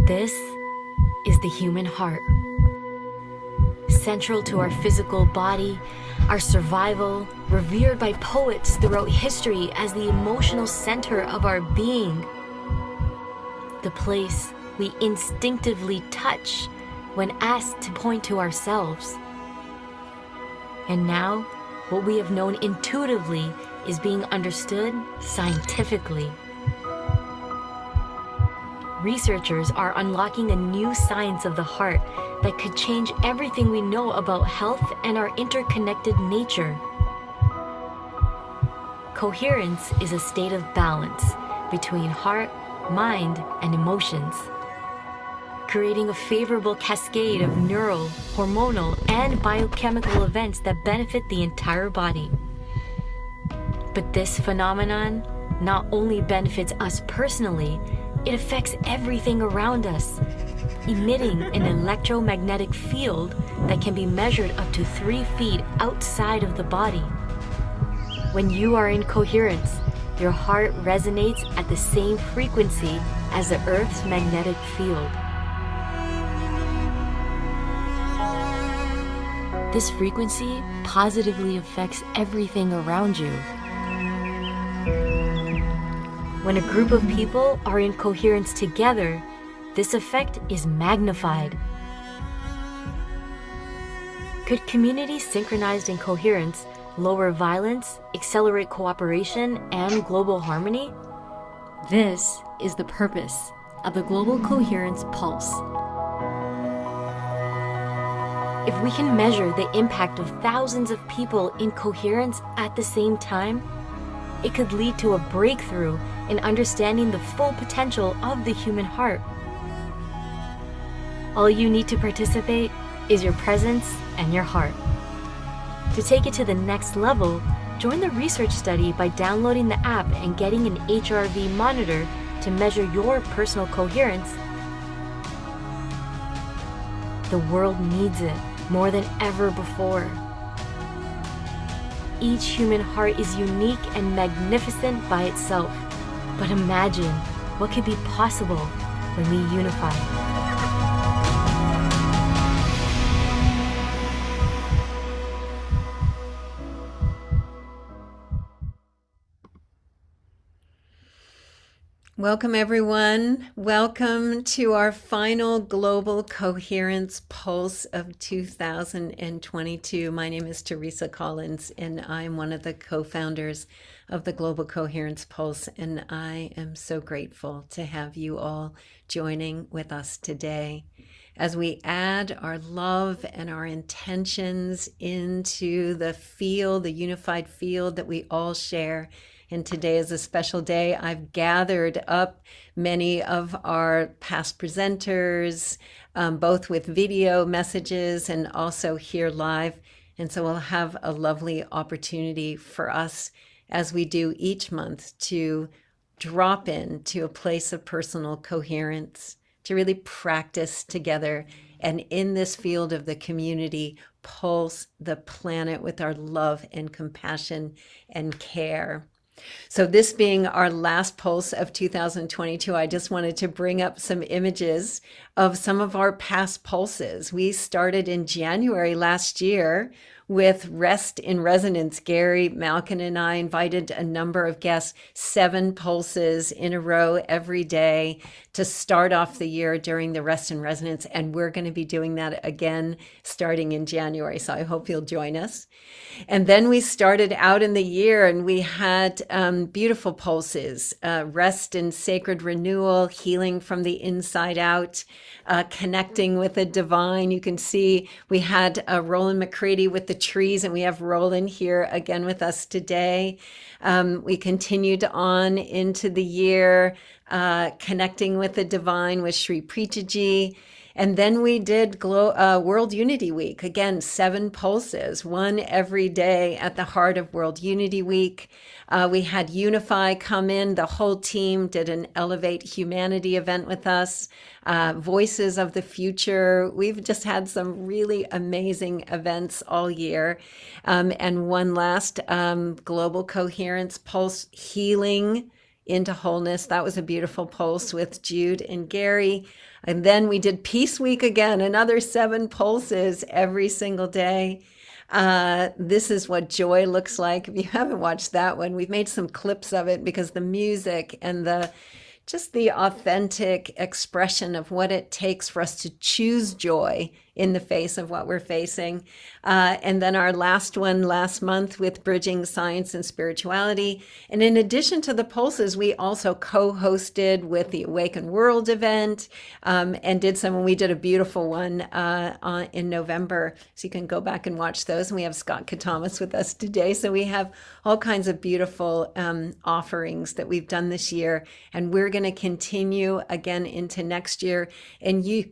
This is the human heart. Central to our physical body, our survival, revered by poets throughout history as the emotional center of our being. The place we instinctively touch when asked to point to ourselves. And now, what we have known intuitively is being understood scientifically. Researchers are unlocking a new science of the heart that could change everything we know about health and our interconnected nature. Coherence is a state of balance between heart, mind, and emotions, creating a favorable cascade of neural, hormonal, and biochemical events that benefit the entire body. But this phenomenon not only benefits us personally, it affects everything around us, emitting an electromagnetic field that can be measured up to 3 feet outside of the body. When you are in coherence, your heart resonates at the same frequency as the Earth's magnetic field. This frequency positively affects everything around you. When a group of people are in coherence together, this effect is magnified. Could communities synchronized in coherence lower violence, accelerate cooperation, and global harmony? This is the purpose of the Global Coherence Pulse. If we can measure the impact of thousands of people in coherence at the same time, it could lead to a breakthrough in understanding the full potential of the human heart. All you need to participate is your presence and your heart. To take it to the next level, join the research study by downloading the app and getting an HRV monitor to measure your personal coherence. The world needs it more than ever before. Each human heart is unique and magnificent by itself. But imagine what could be possible when we unify. Welcome, everyone. Welcome to our final Global Coherence Pulse of 2022. My name is Teresa Collins, and I'm one of the co-founders of the Global Coherence Pulse, and I am so grateful to have you all joining with us today as we add our love and our intentions into the field, the unified field that we all share. And today is a special day. I've gathered up many of our past presenters, both with video messages and also here live. And so we'll have a lovely opportunity for us, as we do each month, to drop into a place of personal coherence, to really practice together. And in this field of the community, pulse the planet with our love and compassion and care. So this being our last pulse of 2022, I just wanted to bring up some images of some of our past pulses. We started in January last year with Rest in Resonance. Gary, Malkin, and I invited a number of guests, 7 pulses in a row every day to start off the year during the Rest in Resonance. And we're going to be doing that again starting in January. So I hope you'll join us. And then we started out in the year and we had beautiful pulses, rest and sacred renewal, healing from the inside out, connecting with the divine. You can see we had Rollin McCraty with the trees, and we have Rollin here again with us today. We continued on into the year, connecting with the divine with Sri Preetaji. And then we did World Unity Week. Again, 7 pulses, one every day at the heart of World Unity Week. We had Unify come in. The whole team did an Elevate Humanity event with us. Voices of the Future. We've just had some really amazing events all year. And one last Global Coherence Pulse Healing into wholeness. That was a beautiful pulse with Jude and Gary. And then we did Peace Week again, another 7 pulses every single day. This is what joy looks like. If you haven't watched that one, we've made some clips of it because the music and just the authentic expression of what it takes for us to choose joy in the face of what we're facing. And then our last one last month with Bridging Science and Spirituality. And in addition to the pulses, we also co-hosted with the Awaken World event and we did a beautiful one in November. So you can go back and watch those. And we have Scott Katamas with us today. So we have all kinds of beautiful offerings that we've done this year. And we're going to continue again into next year. And you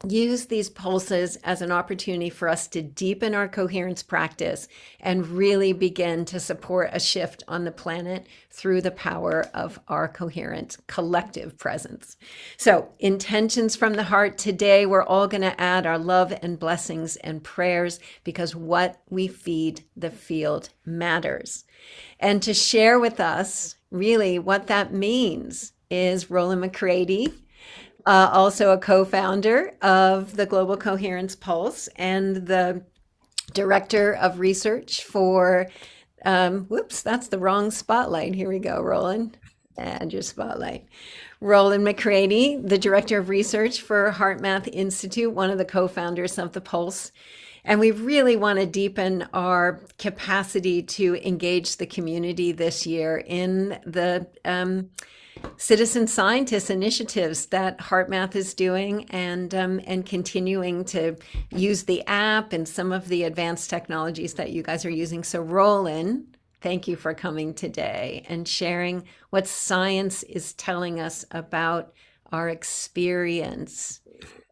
use these pulses as an opportunity for us to deepen our coherence practice and really begin to support a shift on the planet through the power of our coherent collective presence. So, intentions from the heart today, we're all going to add our love and blessings and prayers because what we feed the field matters. And to share with us really what that means is Rollin McCraty, also a co-founder of the Global Coherence Pulse and the director of research for, whoops, that's the wrong spotlight. Here we go, Rollin. Add your spotlight. Rollin McCraty, the director of research for HeartMath Institute, one of the co-founders of the Pulse. And we really want to deepen our capacity to engage the community this year in the citizen scientist initiatives that HeartMath is doing and continuing to use the app and some of the advanced technologies that you guys are using. So Rollin, thank you for coming today and sharing what science is telling us about our experience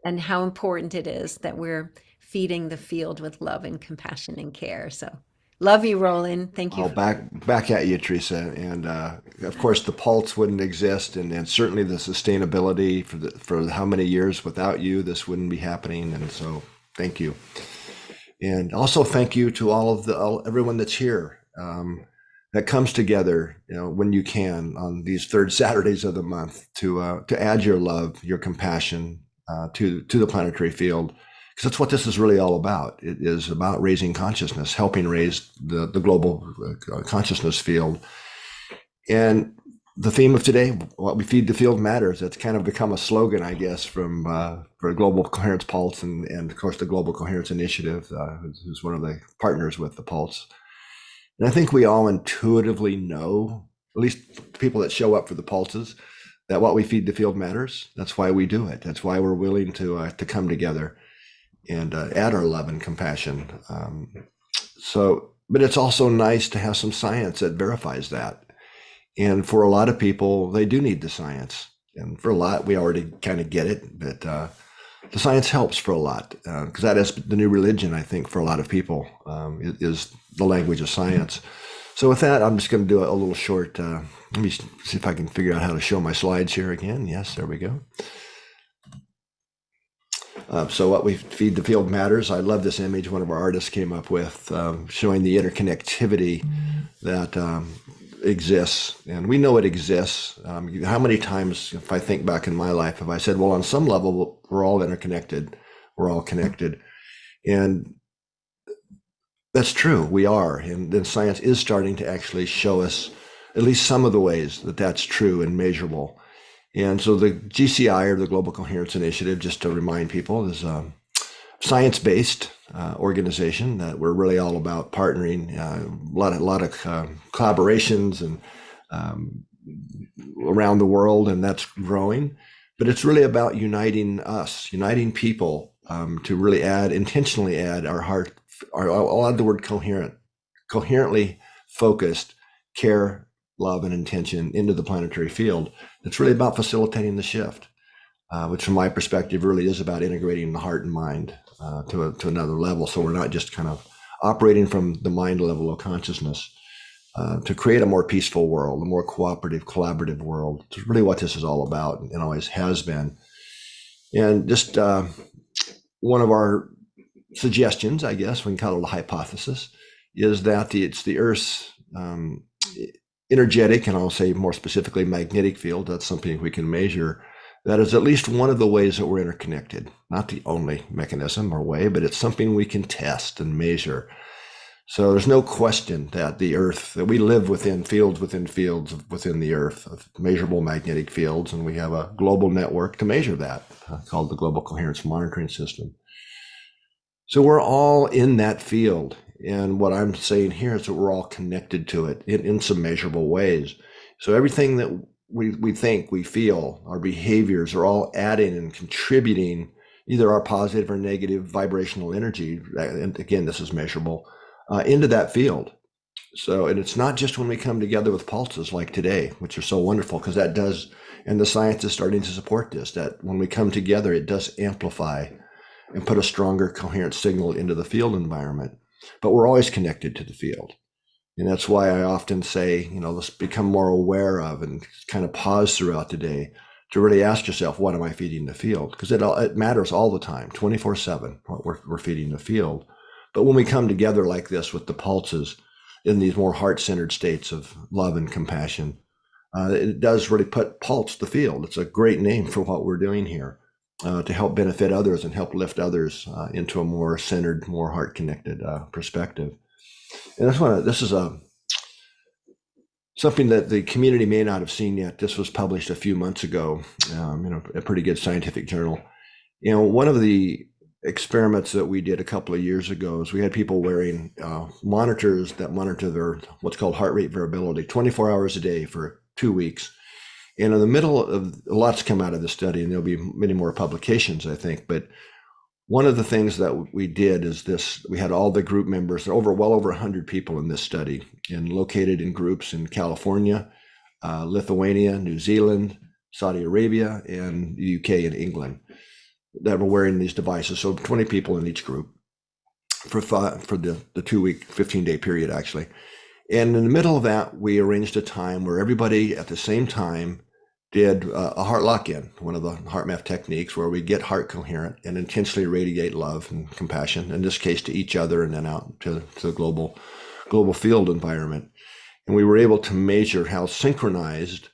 and how important it is that we're feeding the field with love and compassion and care. So love you, Rollin. Thank you. Oh, back at you, Teresa. And of course, the pulse wouldn't exist, and certainly the sustainability for how many years without you, this wouldn't be happening. And so, thank you. And also, thank you to everyone that's here that comes together, when you can on these third Saturdays of the month to add your love, your compassion to the planetary field. Because that's what this is really all about. It is about raising consciousness, helping raise the global consciousness field. And the theme of today, what we feed the field matters. It's kind of become a slogan, I guess, for Global Coherence Pulse and of course the Global Coherence Initiative, who's one of the partners with the Pulse. And I think we all intuitively know, at least people that show up for the Pulses, that what we feed the field matters. That's why we do it. That's why we're willing to come together and add our love and compassion. But it's also nice to have some science that verifies that. And for a lot of people, they do need the science. And for a lot, we already kind of get it, but the science helps for a lot because that is the new religion, I think, for a lot of people, is the language of science. So with that, I'm just going to do a little short, let me see if I can figure out how to show my slides here again. Yes, there we go. So what we feed the field matters. I love this image one of our artists came up with, showing the interconnectivity that exists. And we know it exists. How many times, if I think back in my life, have I said, well, on some level, we're all interconnected. We're all connected. And that's true. We are. And then science is starting to actually show us at least some of the ways that that's true and measurable. And so the GCI, or the Global Coherence Initiative, just to remind people, is a science-based organization that we're really all about partnering, a lot of collaborations and around the world, and that's growing. But it's really about uniting people to really intentionally add our heart. I'll add the word coherently focused care, love, and intention into the planetary field. It's really about facilitating the shift, which from my perspective really is about integrating the heart and mind to another level. So we're not just kind of operating from the mind level of consciousness to create a more peaceful world, a more cooperative, collaborative world. It's really what this is all about and always has been. And just one of our suggestions, I guess, we can call it a hypothesis, is that it's the Earth's energetic, and I'll say more specifically magnetic field, that's something we can measure. That is at least one of the ways that we're interconnected. Not the only mechanism or way, but it's something we can test and measure. So there's no question that the Earth, that we live within fields within the Earth of measurable magnetic fields, and we have a global network to measure that, called the Global Coherence Monitoring System. So we're all in that field. And what I'm saying here is that we're all connected to it in some measurable ways. So everything that we think, we feel, our behaviors are all adding and contributing either our positive or negative vibrational energy, and again, this is measurable, into that field. So, and it's not just when we come together with pulses like today, which are so wonderful, because that does, and the science is starting to support this, that when we come together, it does amplify and put a stronger coherent signal into the field environment. But we're always connected to the field. And that's why I often say, let's become more aware of and kind of pause throughout the day to really ask yourself, what am I feeding the field? Because it matters all the time, 24/7, what we're feeding the field. But when we come together like this with the pulses in these more heart-centered states of love and compassion, it does really pulse the field. It's a great name for what we're doing here, to help benefit others and help lift others into a more centered, more heart-connected perspective. And this is something that the community may not have seen yet. This was published a few months ago, a pretty good scientific journal. One of the experiments that we did a couple of years ago is we had people wearing monitors that monitor their what's called heart rate variability 24 hours a day for 2 weeks. And in the middle of, lots come out of the study, and there'll be many more publications, I think. But one of the things that we did is this: we had all the group members, well over 100 people in this study, and located in groups in California, Lithuania, New Zealand, Saudi Arabia, and the UK and England, that were wearing these devices. So 20 people in each group for the 2-week, 15-day period, actually. And in the middle of that, we arranged a time where everybody at the same time did a heart lock-in, one of the HeartMath techniques, where we get heart coherent and intentionally radiate love and compassion, in this case to each other and then out to the global field environment. And we were able to measure how synchronized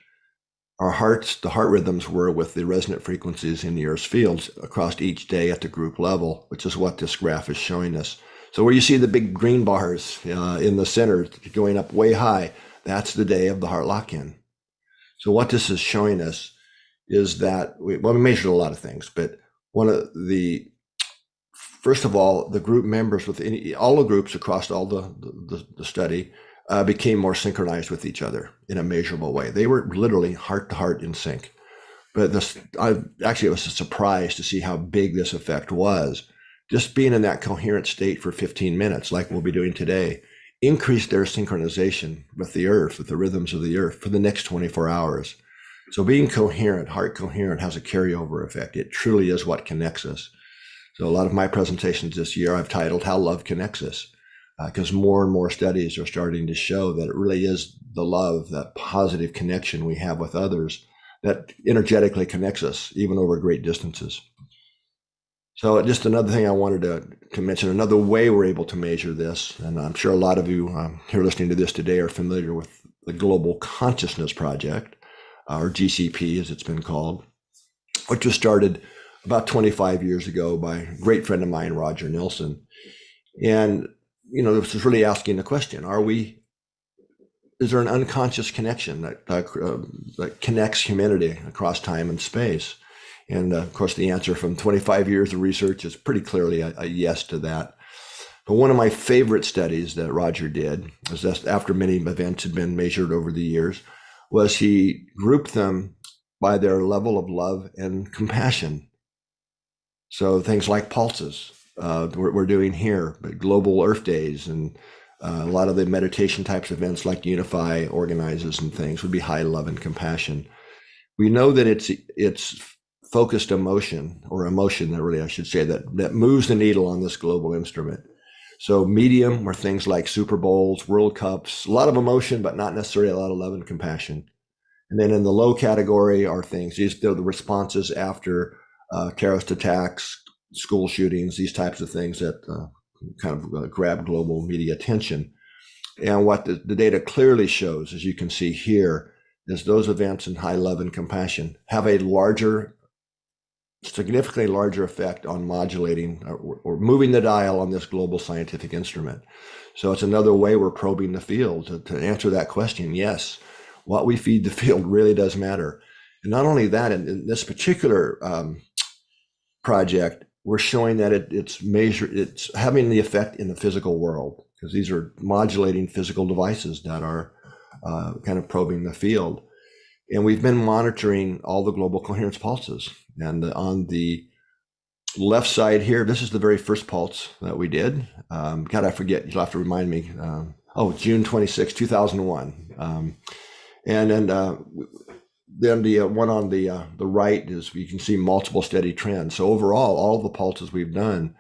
the heart rhythms were with the resonant frequencies in the Earth's fields across each day at the group level, which is what this graph is showing us. So where you see the big green bars in the center going up way high, that's the day of the heart lock-in. So what this is showing us is that we measured a lot of things, but first of all, the group members within all the groups across all the study became more synchronized with each other in a measurable way. They were literally heart to heart in sync. But it was a surprise to see how big this effect was. Just being in that coherent state for 15 minutes, like we'll be doing today, increased their synchronization with the Earth, with the rhythms of the Earth for the next 24 hours. So being coherent, heart coherent, has a carryover effect. It truly is what connects us. So a lot of my presentations this year I've titled How Love Connects Us, because more and more studies are starting to show that it really is the love, that positive connection we have with others, that energetically connects us even over great distances. So just another thing I wanted to mention, another way we're able to measure this, and I'm sure a lot of you here listening to this today are familiar with the Global Consciousness Project, or GCP as it's been called, which was started about 25 years ago by a great friend of mine, Roger Nilsson. And, this is really asking the question, is there an unconscious connection that connects humanity across time and space? And of course, the answer from 25 years of research is pretty clearly a yes to that. But one of my favorite studies that Roger did, was just after many events had been measured over the years, was he grouped them by their level of love and compassion. So things like pulses, we're doing here, but global Earth days, and a lot of the meditation types of events like Unify organizes and things would be high love and compassion. We know that it's focused emotion, or emotion that really, I should say, that moves the needle on this global instrument. So medium are things like Super Bowls, World Cups, a lot of emotion, but not necessarily a lot of love and compassion. And then in the low category are things, these are the responses after terrorist attacks, school shootings, these types of things that kind of grab global media attention. And what the data clearly shows, as you can see here, is those events in high love and compassion have a significantly larger effect on modulating or moving the dial on this global scientific instrument. So it's another way we're probing the field to answer that question. Yes, what we feed the field really does matter. And not only that, in this particular project, we're showing that it's having the effect in the physical world, because these are modulating physical devices that are kind of probing the field. And we've been monitoring all the global coherence pulses. And on the left side here, this is the very first pulse that we did. God, I forget, you'll have to remind me. June 26, 2001. Then the one on the right is, you can see multiple steady trends. So overall, all the pulses we've done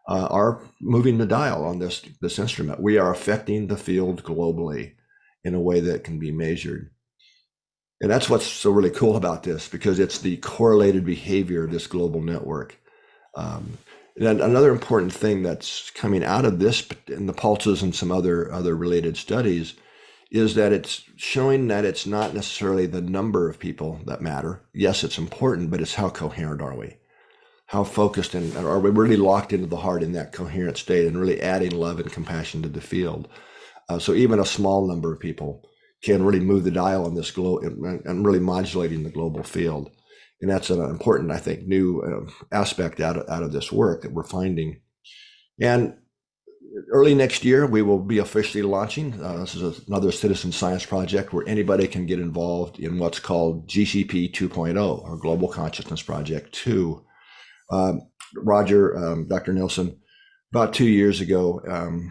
are moving the dial on this instrument. We are affecting the field globally in a way that can be measured. And that's what's so really cool about this, because it's the correlated behavior of this global network. And another important thing that's coming out of this, in the pulses and some other related studies, is that it's showing that it's not necessarily the number of people that matter. Yes, it's important, but it's how coherent are we? How focused, and are we really locked into the heart in that coherent state and really adding love and compassion to the field? So even a small number of people can really move the dial on this globe and really modulating the global field. And that's an important, I think, new aspect out of this work that we're finding. And early next year, we will be officially launching. This is another citizen science project where anybody can get involved in what's called GCP 2.0, or Global Consciousness Project 2. Roger, Dr. Nilsson, about 2 years ago,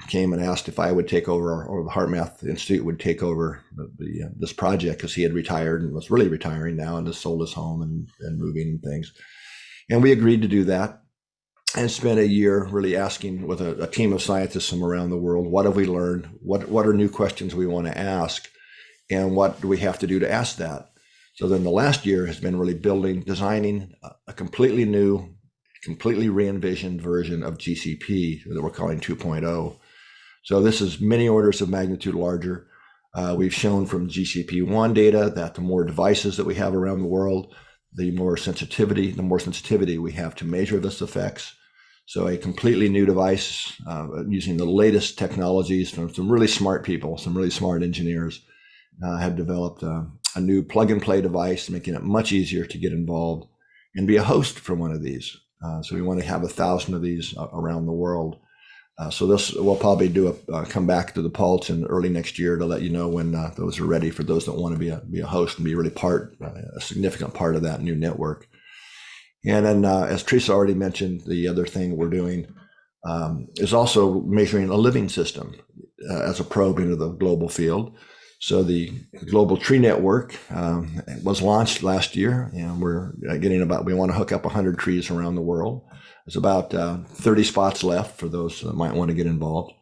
came and asked if I would take over, or the HeartMath Institute would take over this project, because he had retired and was really retiring now and has sold his home and moving and things. And we agreed to do that, and spent a year really asking with a team of scientists from around the world, what have we learned? What are new questions we want to ask? And what do we have to do to ask that? So then the last year has been really designing a completely new, completely re-envisioned version of GCP that we're calling 2.0. So this is many orders of magnitude larger. We've shown from GCP1 data that the more devices that we have around the world, the more sensitivity we have to measure this effects. So a completely new device using the latest technologies from some really smart people, some really smart engineers have developed a new plug-and-play device, making it much easier to get involved and be a host for one of these. So we want to have 1,000 of these around the world. So this, we'll probably come back to the pulse in early next year to let you know when those are ready, for those that want to be a host and be really a significant part of that new network. And then, as Teresa already mentioned, the other thing we're doing is also measuring a living system as a probe into the global field. So the Global Tree Network was launched last year, and we're we want to hook up 100 trees around the world. There's about 30 spots left for those that might want to get involved.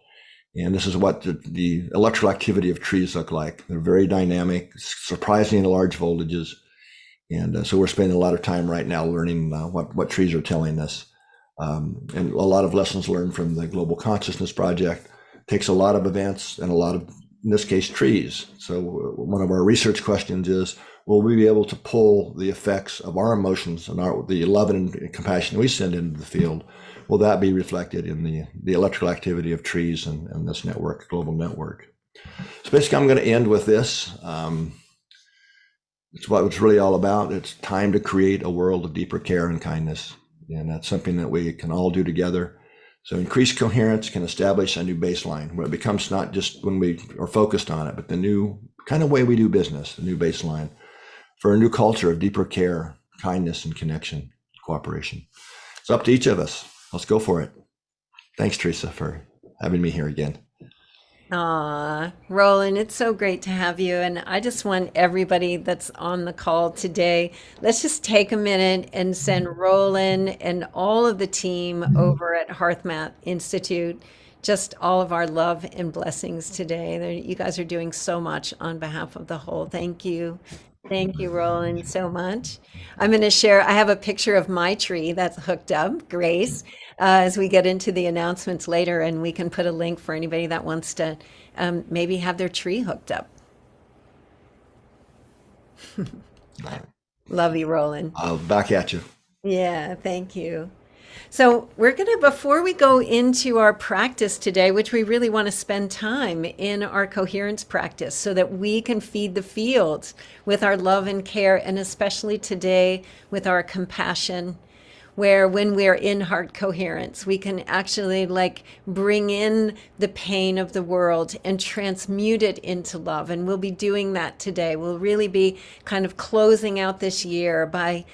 And this is what the electrical activity of trees look like. They're very dynamic, surprisingly large voltages. And so we're spending a lot of time right now learning what trees are telling us. And a lot of lessons learned from the Global Consciousness Project. It takes a lot of events and a lot of, in this case, trees. So one of our research questions is, will we be able to pull the effects of our emotions and the love and compassion we send into the field? Will that be reflected in the electrical activity of trees and this network, global network? So basically, I'm going to end with this. It's what it's really all about. It's time to create a world of deeper care and kindness. And that's something that we can all do together. So increased coherence can establish a new baseline where it becomes not just when we are focused on it, but the new kind of way we do business, the new baseline for a new culture of deeper care, kindness, and connection, cooperation. It's up to each of us. Let's go for it. Thanks, Teresa, for having me here again. Rollin, it's so great to have you. And I just want everybody that's on the call today, let's just take a minute and send Rollin and all of the team over at HeartMath Institute just all of our love and blessings today. You guys are doing so much on behalf of the whole. Thank you. Thank you, Roland, so much. I'm going to share, I have a picture of my tree that's hooked up, Grace, as we get into the announcements later, and we can put a link for anybody that wants to maybe have their tree hooked up. Love you, Roland. Back at you. Yeah, thank you. So, we're going to, before we go into our practice today, which we really want to spend time in our coherence practice so that we can feed the fields with our love and care, and especially today with our compassion, where when we're in heart coherence, we can actually like bring in the pain of the world and transmute it into love. And we'll be doing that today. We'll really be kind of closing out this year by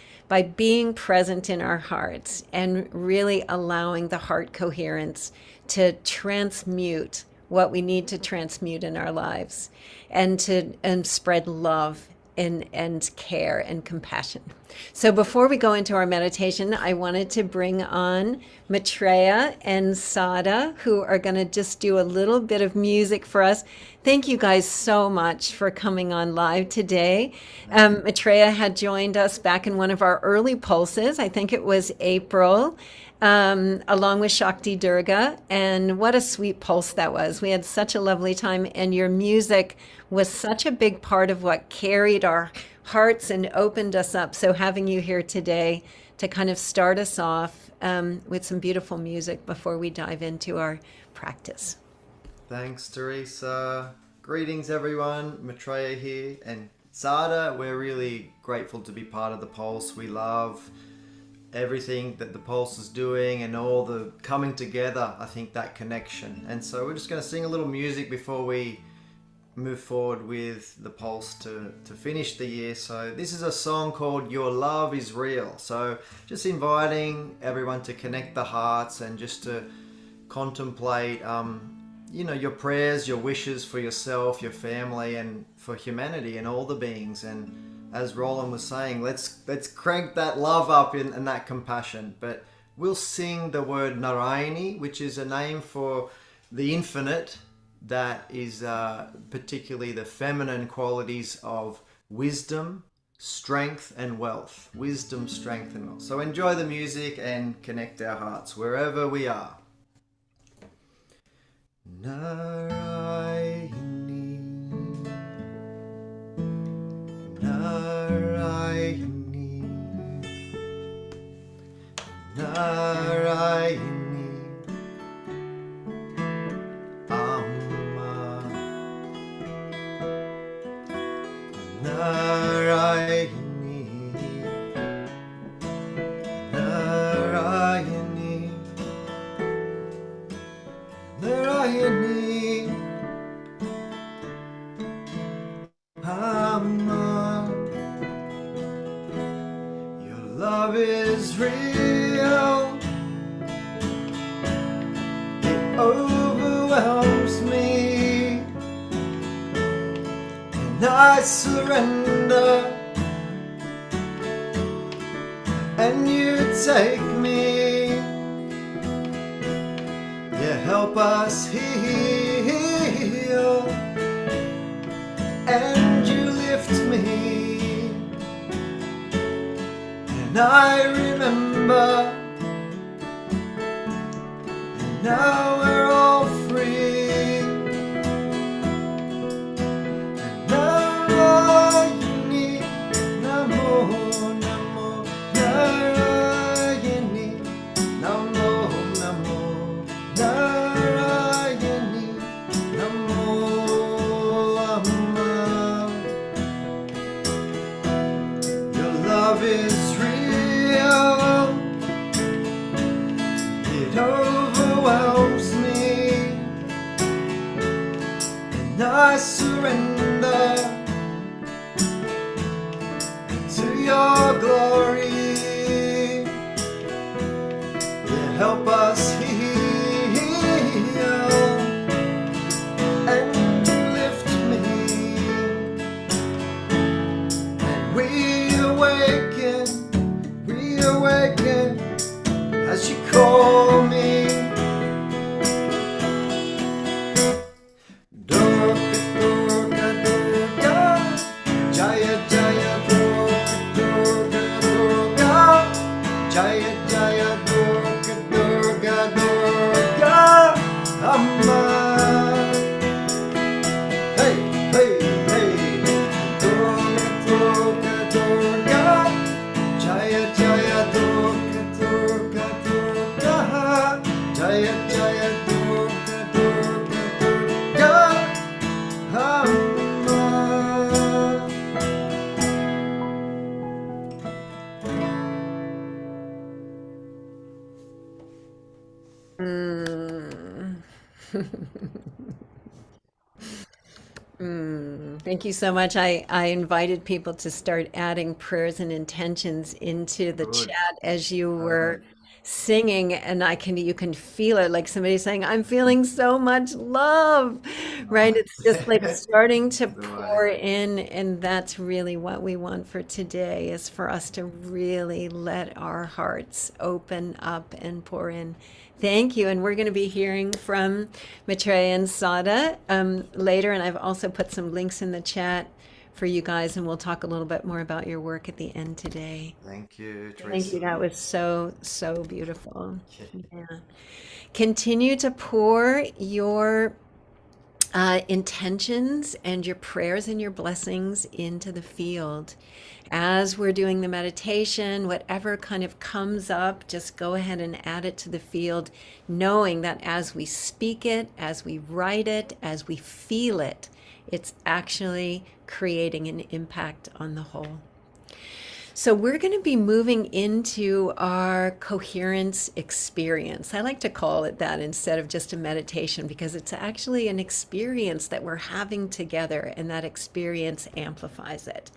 being present in our hearts and really allowing the heart coherence to transmute what we need to transmute in our lives, and to spread love and care and compassion. So before we go into our meditation, I wanted to bring on Maitreya and Sada, who are going to just do a little bit of music for us. Thank you guys so much for coming on live today. Maitreya had joined us back in one of our early pulses. I think it was April, along with Shakti Durga. And what a sweet pulse that was. We had such a lovely time, and your music was such a big part of what carried our hearts and opened us up. So having you here today to kind of start us off with some beautiful music before we dive into our practice. Thanks, Teresa. Greetings, everyone. Maitreya here. And Sada, we're really grateful to be part of the Pulse. We love everything that the Pulse is doing and all the coming together, I think, that connection. And so we're just going to sing a little music before we move forward with the Pulse to finish the year. So this is a song called Your Love is Real. So just inviting everyone to connect the hearts and just to contemplate your prayers, your wishes for yourself, your family, and for humanity and all the beings. And as Rollin was saying, let's crank that love up and that compassion. But we'll sing the word Narayani, which is a name for the infinite, that is particularly the feminine qualities of wisdom, strength, and wealth. Wisdom, strength, and wealth. So enjoy the music and connect our hearts wherever we are. Narayani, Narayani, Narayani. Narayani, Narayani, Narayani, Amma. Your love is real, it overwhelms me, and I surrender, and you take me. You help us heal, and you lift me, and I remember, and now we're all free. Narayani, Namo, Namo, Narayani, Namo, Namo, Narayani, Namo, Amma. Your love is real, it overwhelms me, and I surrender to your glory. You help us heal, and you lift me, and we awaken as you call me. Durga, Durga, Durga, Jaya, Jaya, Thank you so much. I invited people to start adding prayers and intentions into the Good. chat as you were Perfect. singing, and you can feel it like somebody saying, I'm feeling so much love, right? It's just like starting to The way. pour in, and that's really what we want for today is for us to really let our hearts open up and pour in. Thank you. And we're going to be hearing from Maitreya and Sada later. And I've also put some links in the chat for you guys. And we'll talk a little bit more about your work at the end today. Thank you, Thank you. Teresa. That was so, so beautiful. Yeah. Continue to pour your intentions and your prayers and your blessings into the field. As we're doing the meditation, whatever kind of comes up, just go ahead and add it to the field, knowing that as we speak it, as we write it, as we feel it, it's actually creating an impact on the whole. So we're going to be moving into our coherence experience. I like to call it that instead of just a meditation because it's actually an experience that we're having together, and that experience amplifies it.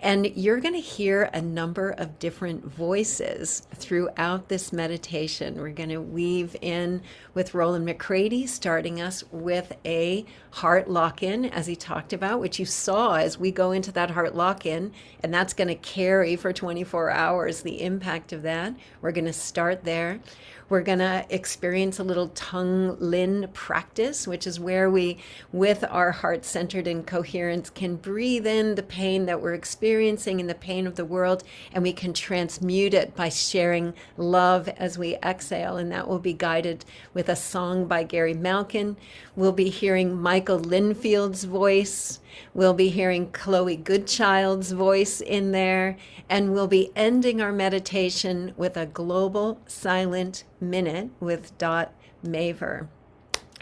And you're going to hear a number of different voices throughout this meditation. We're going to weave in with Rollin McCraty, starting us with a heart lock-in, as he talked about, which you saw as we go into that heart lock-in, and that's going to carry for 24 hours the impact of that. We're going to start there. We're going to experience a little tongue lin practice, which is where we, with our heart centered in coherence, can breathe in the pain that we're experiencing and the pain of the world, and we can transmute it by sharing love as we exhale. And that will be guided with a song by Gary Malkin. We'll be hearing Michael Linfield's voice. We'll be hearing Chloe Goodchild's voice in there. And we'll be ending our meditation with a global silent minute with Dot Maver.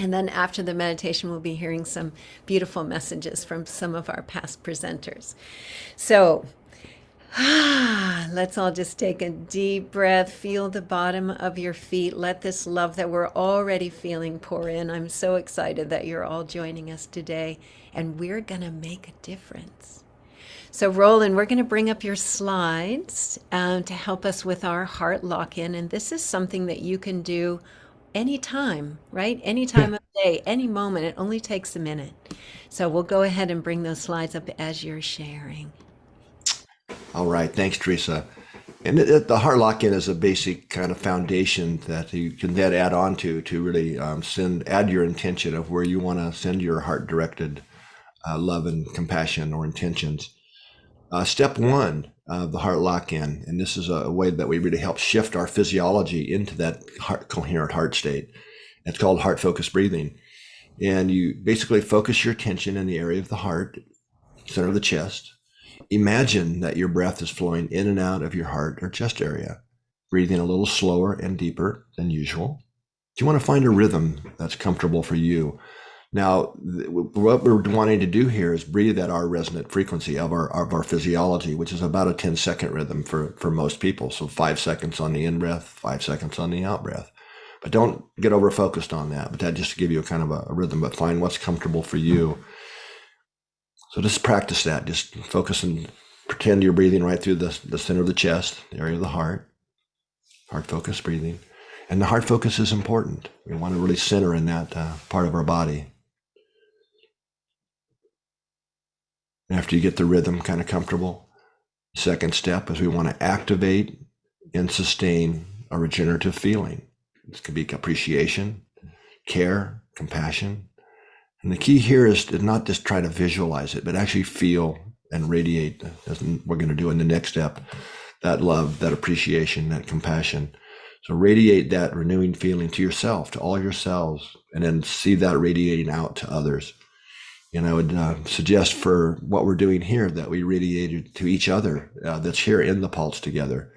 And then after the meditation, we'll be hearing some beautiful messages from some of our past presenters. So let's all just take a deep breath, feel the bottom of your feet. Let this love that we're already feeling pour in. I'm so excited that you're all joining us today, and we're going to make a difference. So Rollin, we're going to bring up your slides to help us with our heart lock-in. And this is something that you can do anytime, right? Any time of day, any moment. It only takes a minute. So we'll go ahead and bring those slides up as you're sharing. All right. Thanks, Teresa. And the heart lock-in is a basic kind of foundation that you can then add on to really add your intention of where you want to send your heart-directed love and compassion or intentions. Step one of the heart lock-in, and this is a way that we really help shift our physiology into that coherent heart state. It's called heart-focused breathing. And you basically focus your attention in the area of the heart, center of the chest. Imagine that your breath is flowing in and out of your heart or chest area, breathing a little slower and deeper than usual. You want to find a rhythm that's comfortable for you. Now, what we're wanting to do here is breathe at our resonant frequency of our physiology, which is about a 10-second rhythm for most people. So 5 seconds on the in-breath, 5 seconds on the out-breath. But don't get over-focused on that. But that just to give you a kind of a rhythm, but find what's comfortable for you. So just practice that. Just focus and pretend you're breathing right through the center of the chest, the area of the heart. Heart-focused breathing. And the heart focus is important. We want to really center in that part of our body. After you get the rhythm kind of comfortable, second step is we want to activate and sustain a regenerative feeling. This could be appreciation, care, compassion. And the key here is to not just try to visualize it, but actually feel and radiate, as we're going to do in the next step, that love, that appreciation, that compassion. So radiate that renewing feeling to yourself, to all your cells, and then see that radiating out to others. And I would suggest for what we're doing here that we radiate it to each other that's here in the pulse together.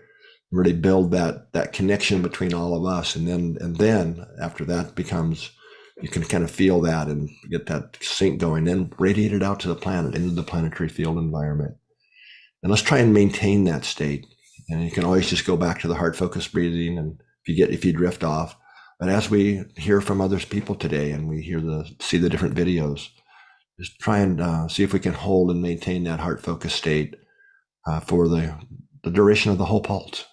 Really build that connection between all of us. And then after that becomes, you can kind of feel that and get that sync going, then radiate it out to the planet, into the planetary field environment. And let's try and maintain that state. And you can always just go back to the heart focused breathing. And if you drift off, But as we hear from other people today and we see the different videos, just try and see if we can hold and maintain that heart focused state for the duration of the whole pulse.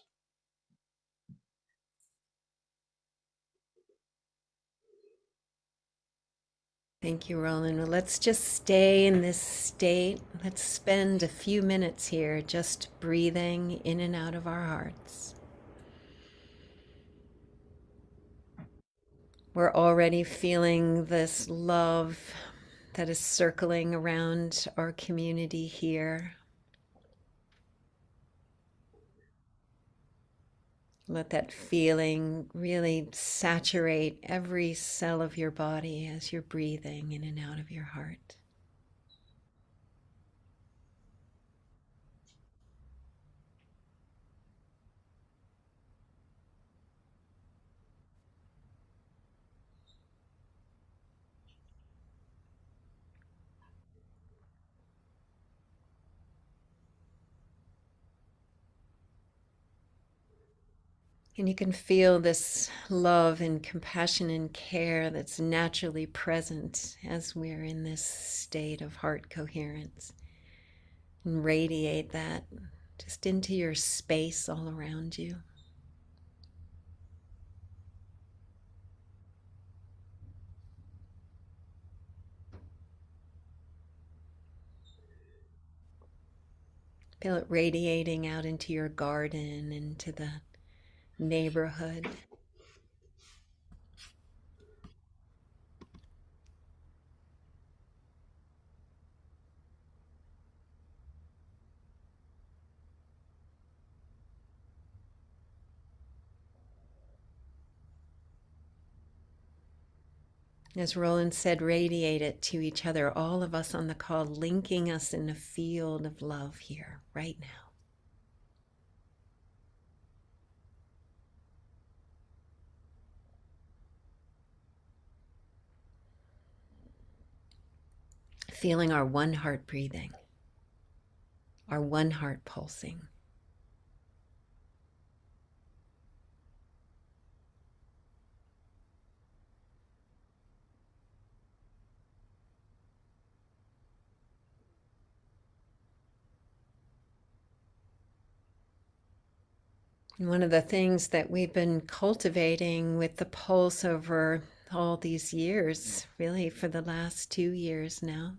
Thank you, Rollin. Well, let's just stay in this state. Let's spend a few minutes here just breathing in and out of our hearts. We're already feeling this love that is circling around our community here. Let that feeling really saturate every cell of your body as you're breathing in and out of your heart. And you can feel this love and compassion and care that's naturally present as we're in this state of heart coherence. And radiate that just into your space all around you. Feel it radiating out into your garden, into the neighborhood. As Roland said, radiate it to each other, all of us on the call, linking us in a field of love here, right now. Feeling our one heart breathing, our one heart pulsing. And one of the things that we've been cultivating with the pulse over all these years, really for the last 2 years now,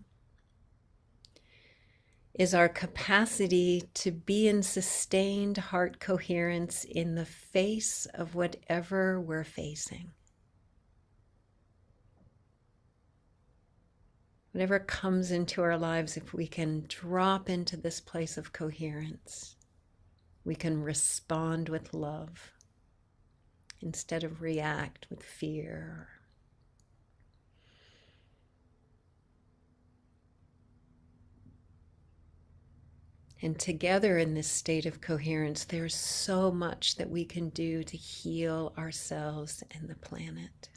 is our capacity to be in sustained heart coherence in the face of whatever we're facing. Whatever comes into our lives, if we can drop into this place of coherence, we can respond with love instead of react with fear. And together in this state of coherence, there's so much that we can do to heal ourselves and the planet.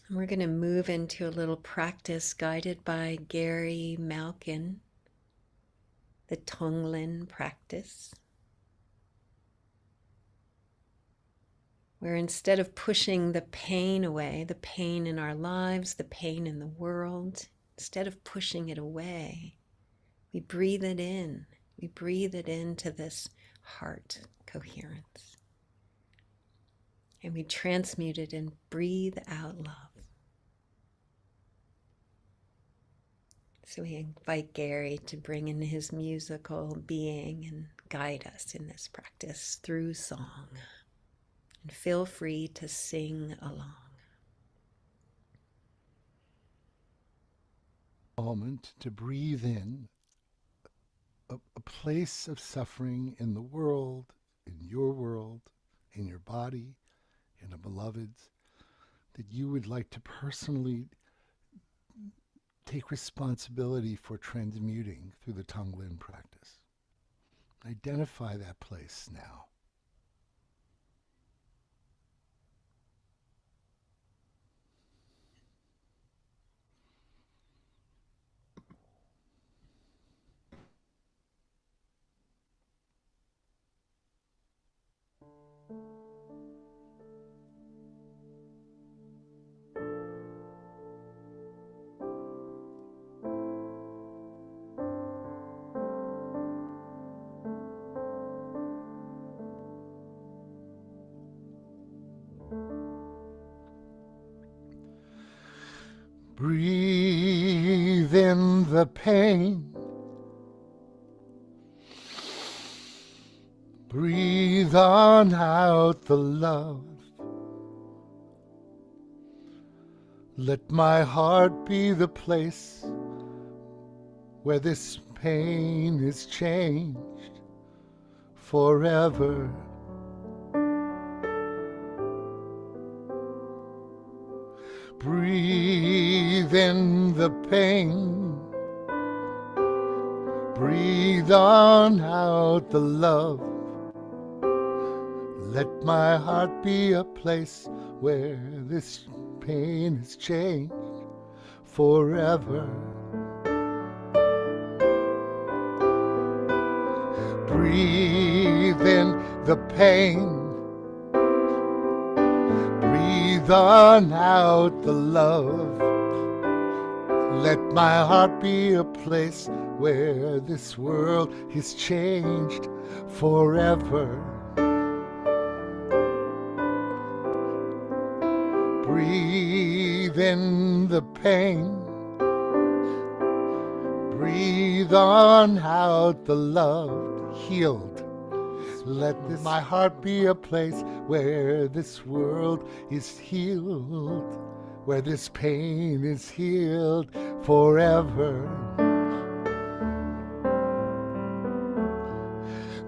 And we're going to move into a little practice guided by Gary Malkin, the Tonglen practice, where instead of pushing the pain away, the pain in our lives, the pain in the world, instead of pushing it away, we breathe it in. We breathe it into this heart coherence. And we transmute it and breathe out love. So we invite Gary to bring in his musical being and guide us in this practice through song. And feel free to sing along. Moment to breathe in a place of suffering in the world, in your body, in a beloved's, that you would like to personally take responsibility for transmuting through the Tonglen practice. Identify that place now. Breathe in the pain. Breathe on out the love. Let my heart be the place where this pain is changed forever. Breathe in the pain. Breathe on out the love. Let my heart be a place where this pain is changed forever. Breathe in the pain. Breathe on out the love. Let my heart be a place where this world is changed forever. Breathe in the pain. Breathe on out the love, healed. Let my heart be a place where this world is healed, where this pain is healed forever.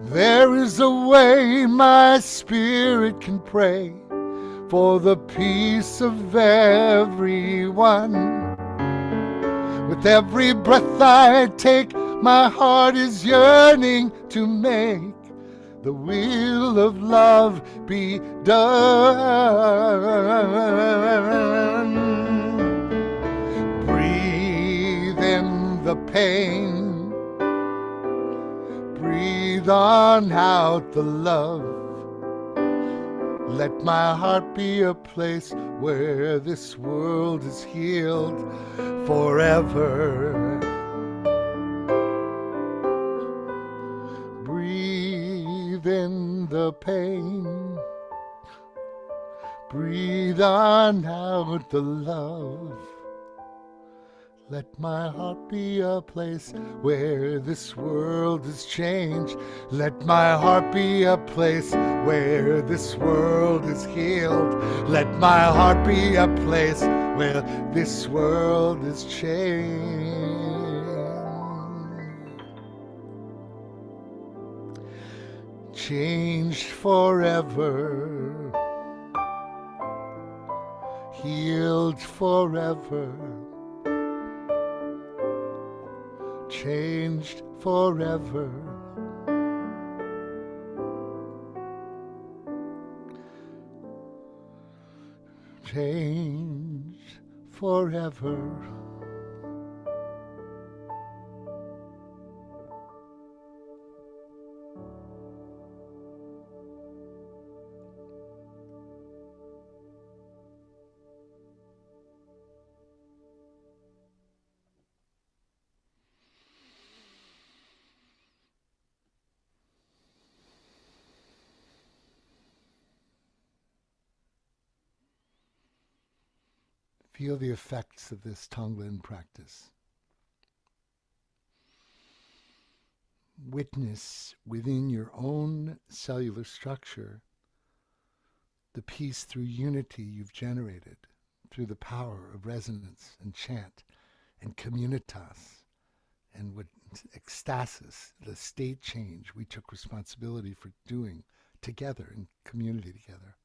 There is a way my spirit can pray for the peace of everyone. With every breath I take, my heart is yearning to make the will of love be done. Breathe in the pain. Breathe on out the love. Let my heart be a place where this world is healed forever. Breathe in the pain. Breathe on out the love. Let my heart be a place where this world is changed. Let my heart be a place where this world is healed. Let my heart be a place where this world is changed. Changed forever. Healed forever. Changed forever. Changed forever. Feel the effects of this Tonglen practice. Witness within your own cellular structure the peace through unity you've generated through the power of resonance and chant and communitas and what ecstasis, the state change we took responsibility for doing together in community together.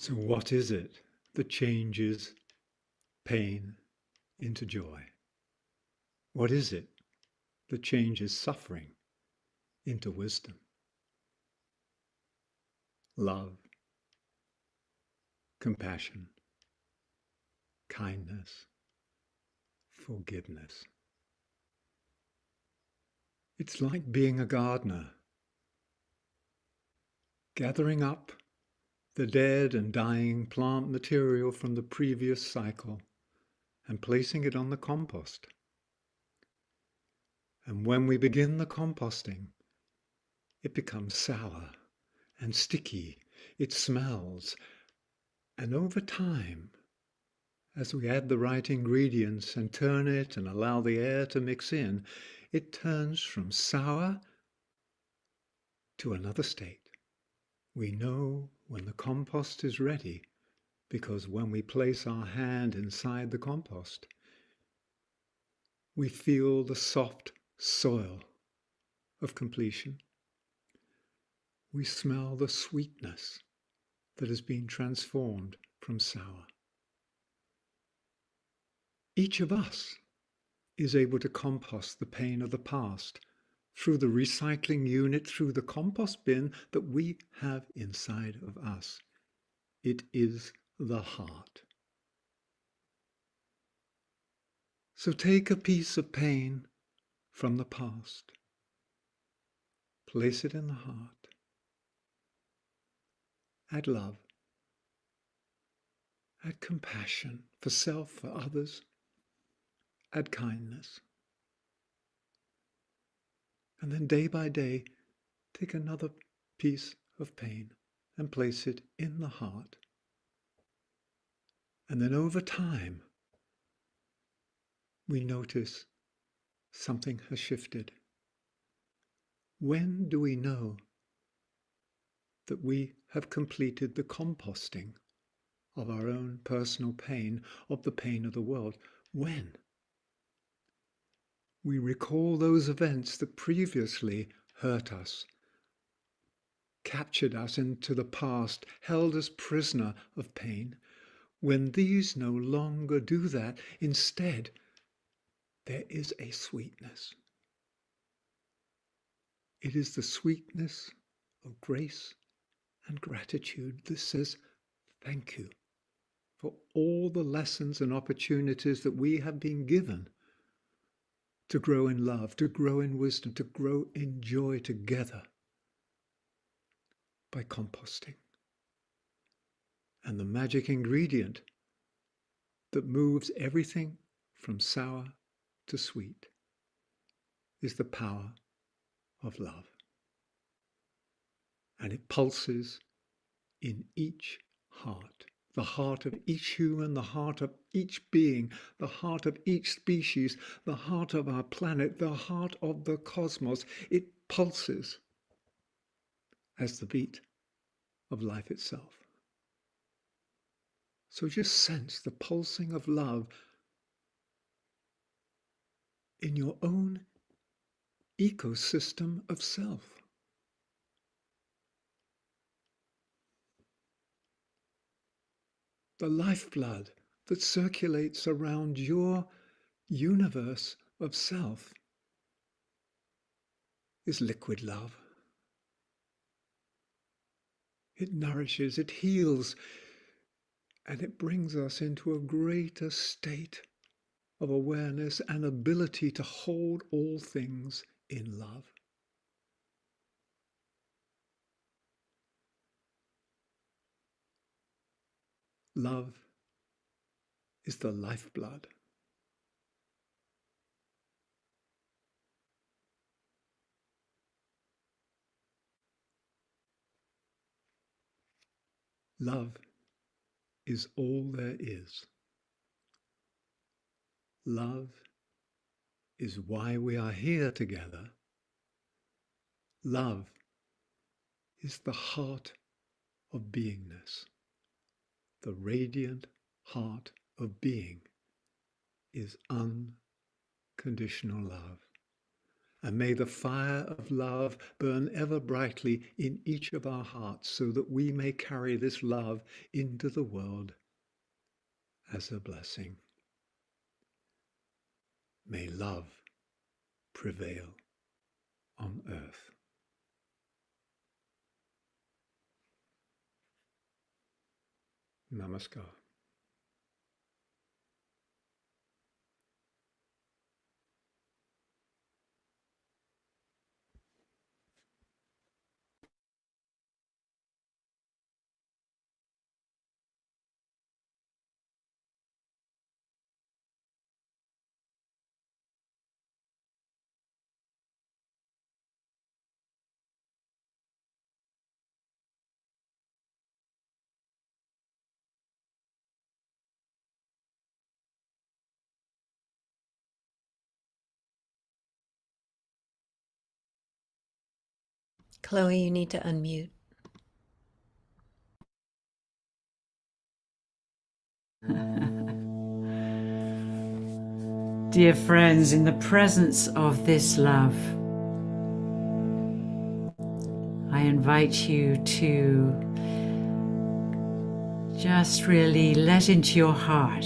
So what is it that changes pain into joy? What is it that changes suffering into wisdom? Love, compassion, kindness, forgiveness. It's like being a gardener, gathering up the dead and dying plant material from the previous cycle and placing it on the compost. And when we begin the composting, it becomes sour and sticky. It smells. And over time, as we add the right ingredients and turn it and allow the air to mix in, it turns from sour to another state. We know when the compost is ready because when we place our hand inside the compost, we feel the soft soil of completion. We smell the sweetness that has been transformed from sour. Each of us is able to compost the pain of the past through the recycling unit, through the compost bin that we have inside of us. It is the heart. So take a piece of pain from the past, place it in the heart, add love, add compassion for self, for others, add kindness. And then day by day, take another piece of pain and place it in the heart. And then over time, we notice something has shifted. When do we know that we have completed the composting of our own personal pain, of the pain of the world? When we recall those events that previously hurt us, captured us into the past, held us prisoner of pain. When these no longer do that, instead, there is a sweetness. It is the sweetness of grace and gratitude that says, thank you for all the lessons and opportunities that we have been given to grow in love, to grow in wisdom, to grow in joy together by composting. And the magic ingredient that moves everything from sour to sweet is the power of love. And it pulses in each heart, the heart of each human, the heart of each being, the heart of each species, the heart of our planet, the heart of the cosmos. It pulses as the beat of life itself. So just sense the pulsing of love in your own ecosystem of self. The lifeblood that circulates around your universe of self is liquid love. It nourishes, it heals, and it brings us into a greater state of awareness and ability to hold all things in love. Love is the lifeblood. Love is all there is. Love is why we are here together. Love is the heart of beingness. The radiant heart of being is unconditional love. And may the fire of love burn ever brightly in each of our hearts, so that we may carry this love into the world as a blessing. May love prevail on earth. Namaskar. Chloe, you need to unmute. Dear friends, in the presence of this love, I invite you to just really let into your heart,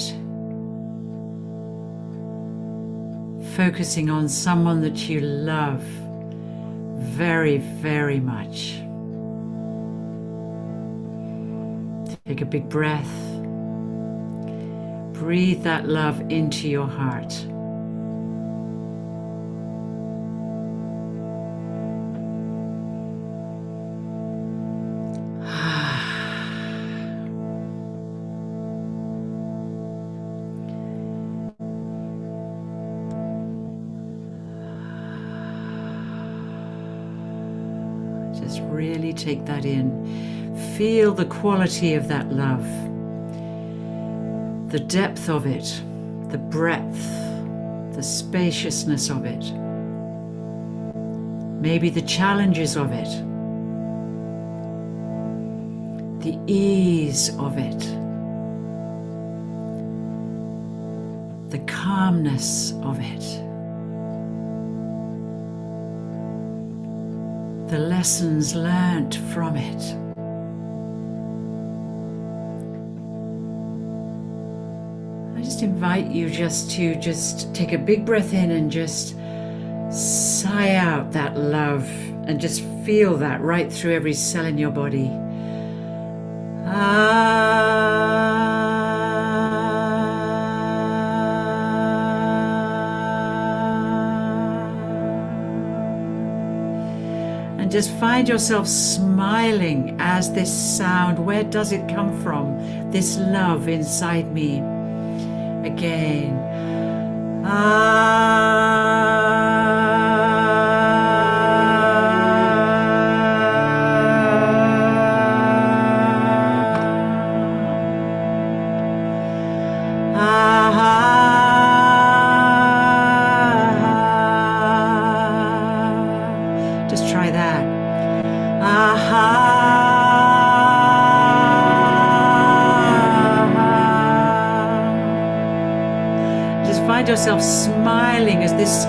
focusing on someone that you love very, very much. Take a big breath. Breathe that love into your heart. Just really take that in. Feel the quality of that love, the depth of it, the breadth, the spaciousness of it, maybe the challenges of it, the ease of it, the calmness of it, the lessons learnt from it. I just invite you just to take a big breath in and just sigh out that love and just feel that right through every cell in your body. And just find yourself smiling as this sound, where does it come from? This love inside me. Again. Just try that. Just find yourself smiling as this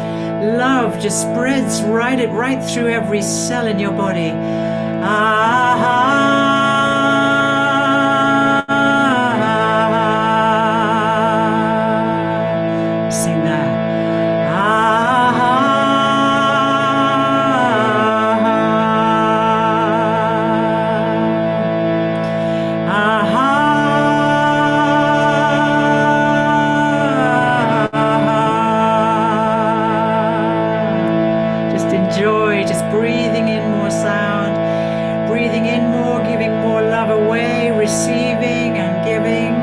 love just spreads right through every cell in your body. Sing that. Just enjoy, just breathing in more sound, breathing in more, giving more love away, receiving and giving.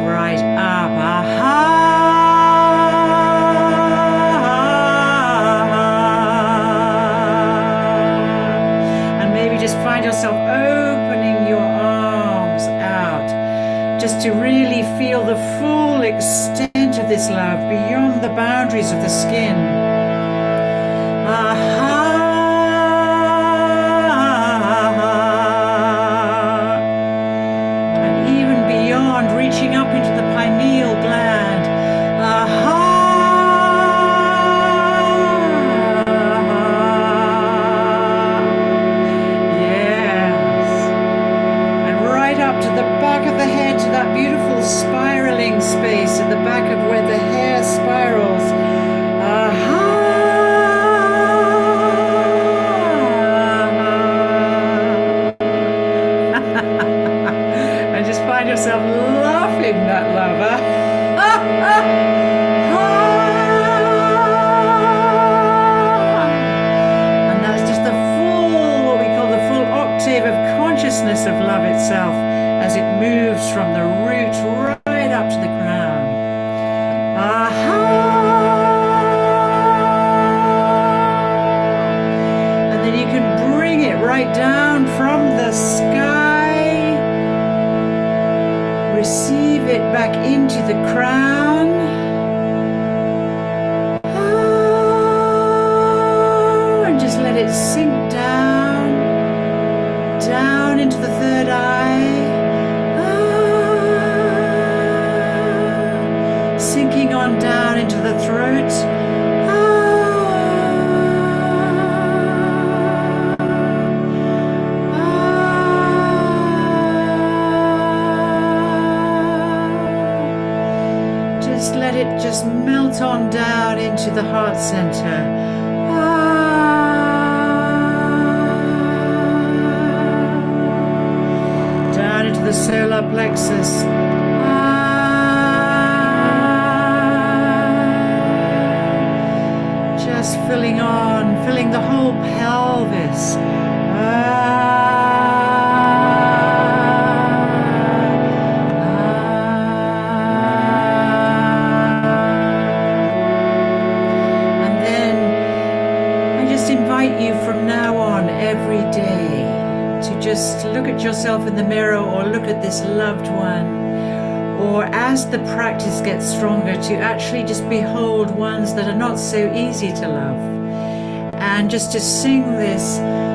Right up. And maybe just find yourself opening your arms out, just to really feel the full extent of this love beyond the boundaries of the skin. as it moves from the root right up to the crown. Aha! And then you can bring it right down from the sky. Receive it back into the crown. And just let it sink down, down into the third eye. Sinking on down into the throat. Just let it just melt on down into the heart center. Down into the solar plexus. Just filling on, filling the whole pelvis. And then I just invite you from now on every day to just look at yourself in the mirror or look at this loved one. Or as the practice gets stronger, to actually just behold ones that are not so easy to love. And just to sing this. You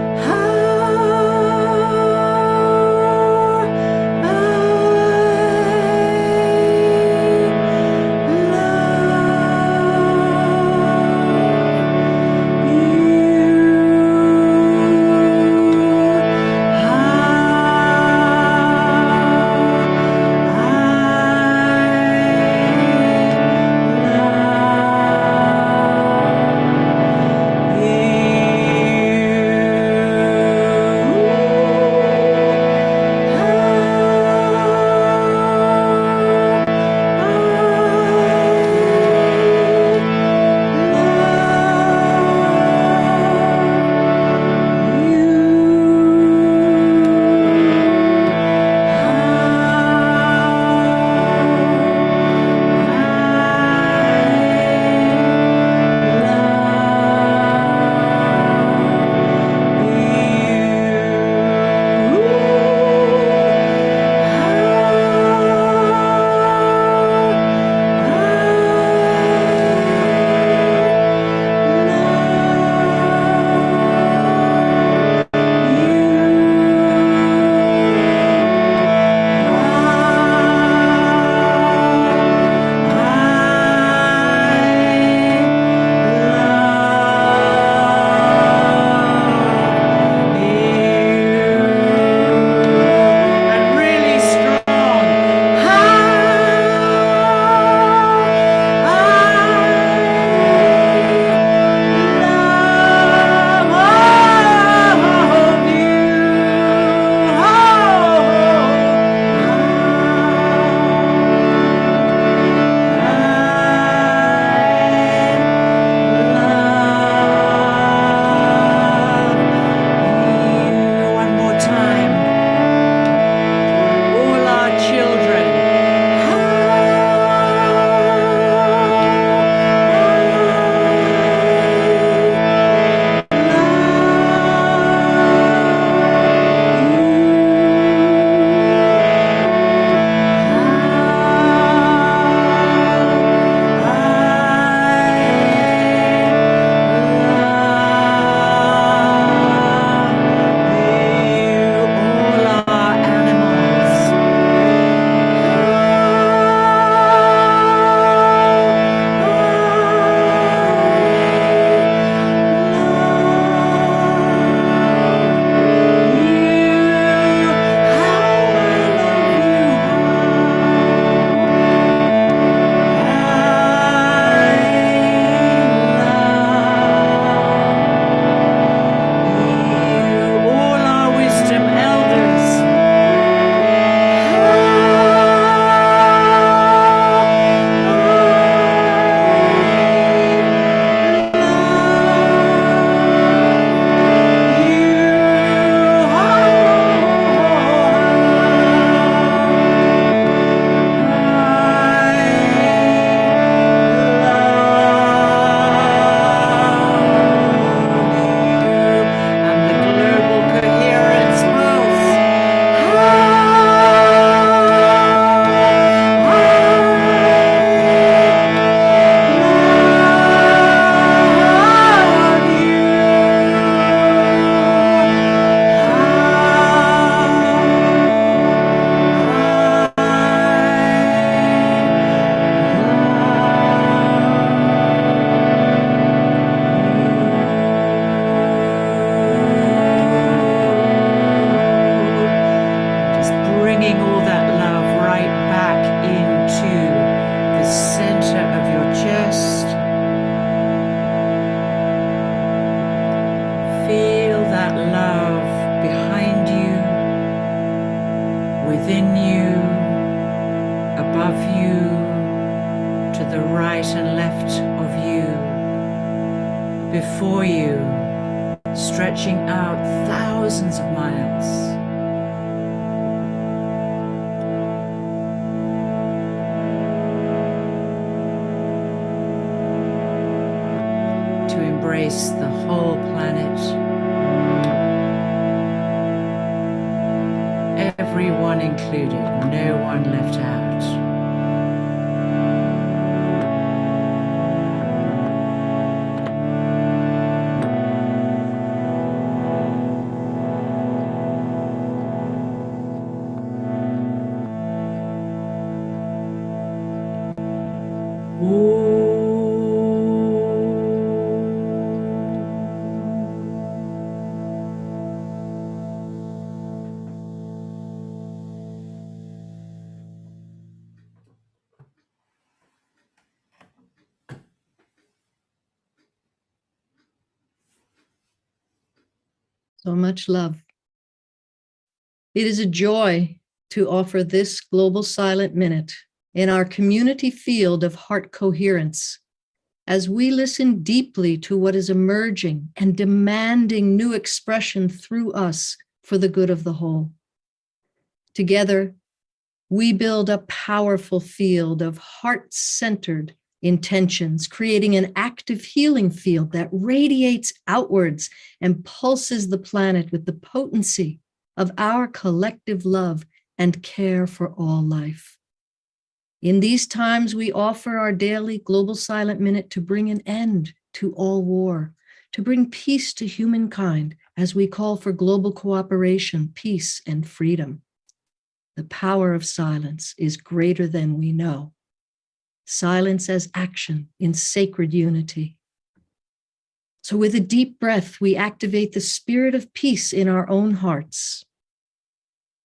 within you, above you, to the right and left of you, before you, stretching out thousands of miles. To embrace the whole planet, everyone included, no one left out. So much love. It is a joy to offer this global silent minute in our community field of heart coherence as we listen deeply to what is emerging and demanding new expression through us for the good of the whole. Together, we build a powerful field of heart-centered intentions, creating an active healing field that radiates outwards and pulses the planet with the potency of our collective love and care for all life. In these times, we offer our daily global silent minute to bring an end to all war, to bring peace to humankind as we call for global cooperation, peace, and freedom. The power of silence is greater than we know. Silence as action in sacred unity. So with a deep breath, we activate the spirit of peace in our own hearts.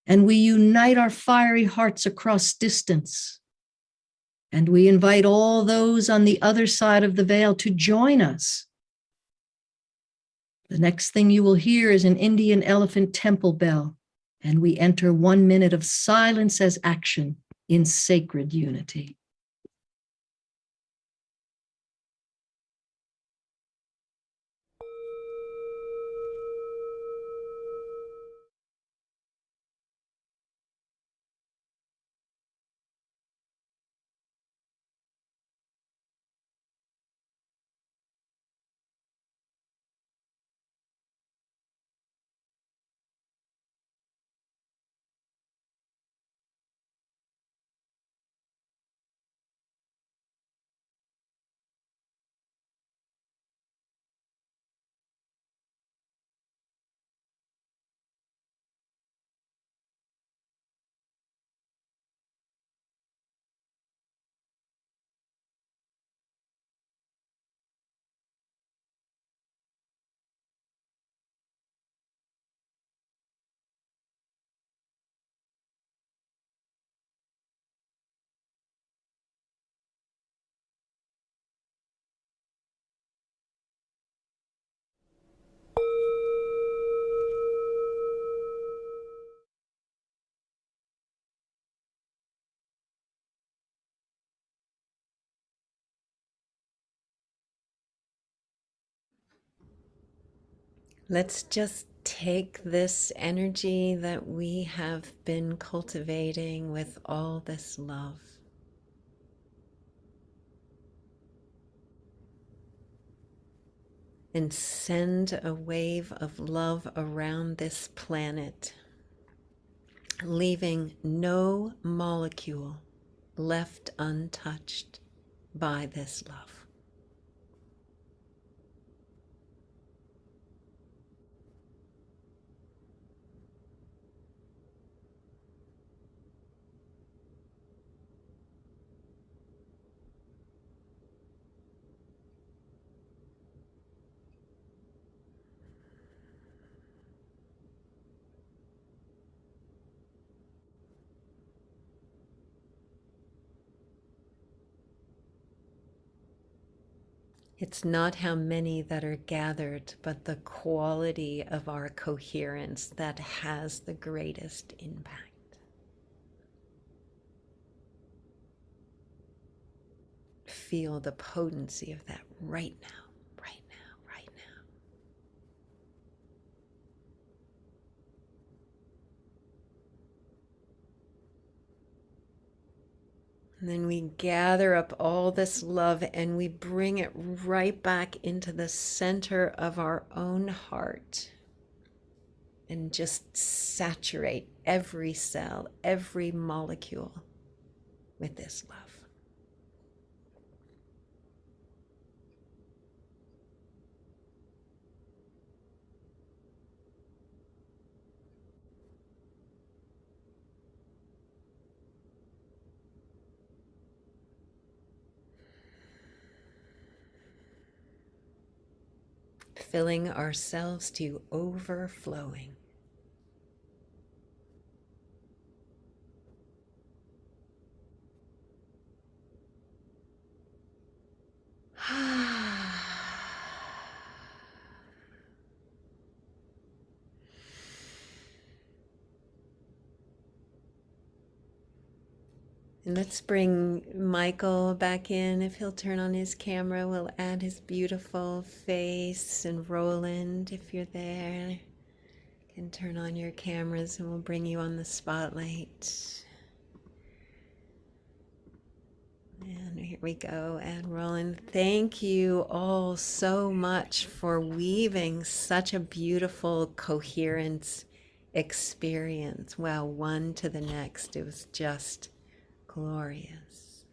And we unite our fiery hearts across distance. And we invite all those on the other side of the veil to join us. The next thing you will hear is an Indian elephant temple bell, and we enter 1 minute of silence as action in sacred unity. Let's just take this energy that we have been cultivating with all this love and send a wave of love around this planet, leaving no molecule left untouched by this love. It's not how many that are gathered, but the quality of our coherence that has the greatest impact. feel the potency of that right now, right now, right now. And then we gather up all this love and we bring it right back into the center of our own heart and just saturate every cell, every molecule with this love. Filling ourselves to overflowing. And let's bring Michael back in. If he'll turn on his camera, we'll add his beautiful face. And Roland, if you're there, can turn on your cameras and we'll bring you on the spotlight. And here we go. And Roland, thank you all so much for weaving such a beautiful coherence experience. Wow, one to the next. It was just glorious.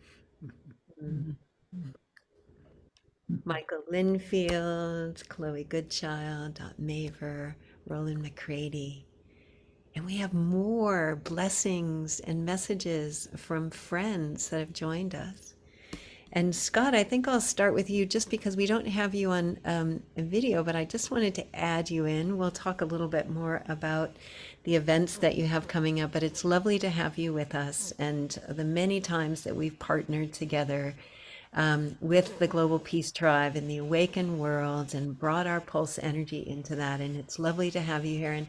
Michael Linfield, Chloe Goodchild, Dot Maver, Rollin McCraty. And we have more blessings and messages from friends that have joined us. And Scott, I think I'll start with you just because we don't have you on a video, but I just wanted to add you in. We'll talk a little bit more about the events that you have coming up, but it's lovely to have you with us and the many times that we've partnered together with the Global Peace Tribe and the Awakened Worlds and brought our pulse energy into that. And it's lovely to have you here. And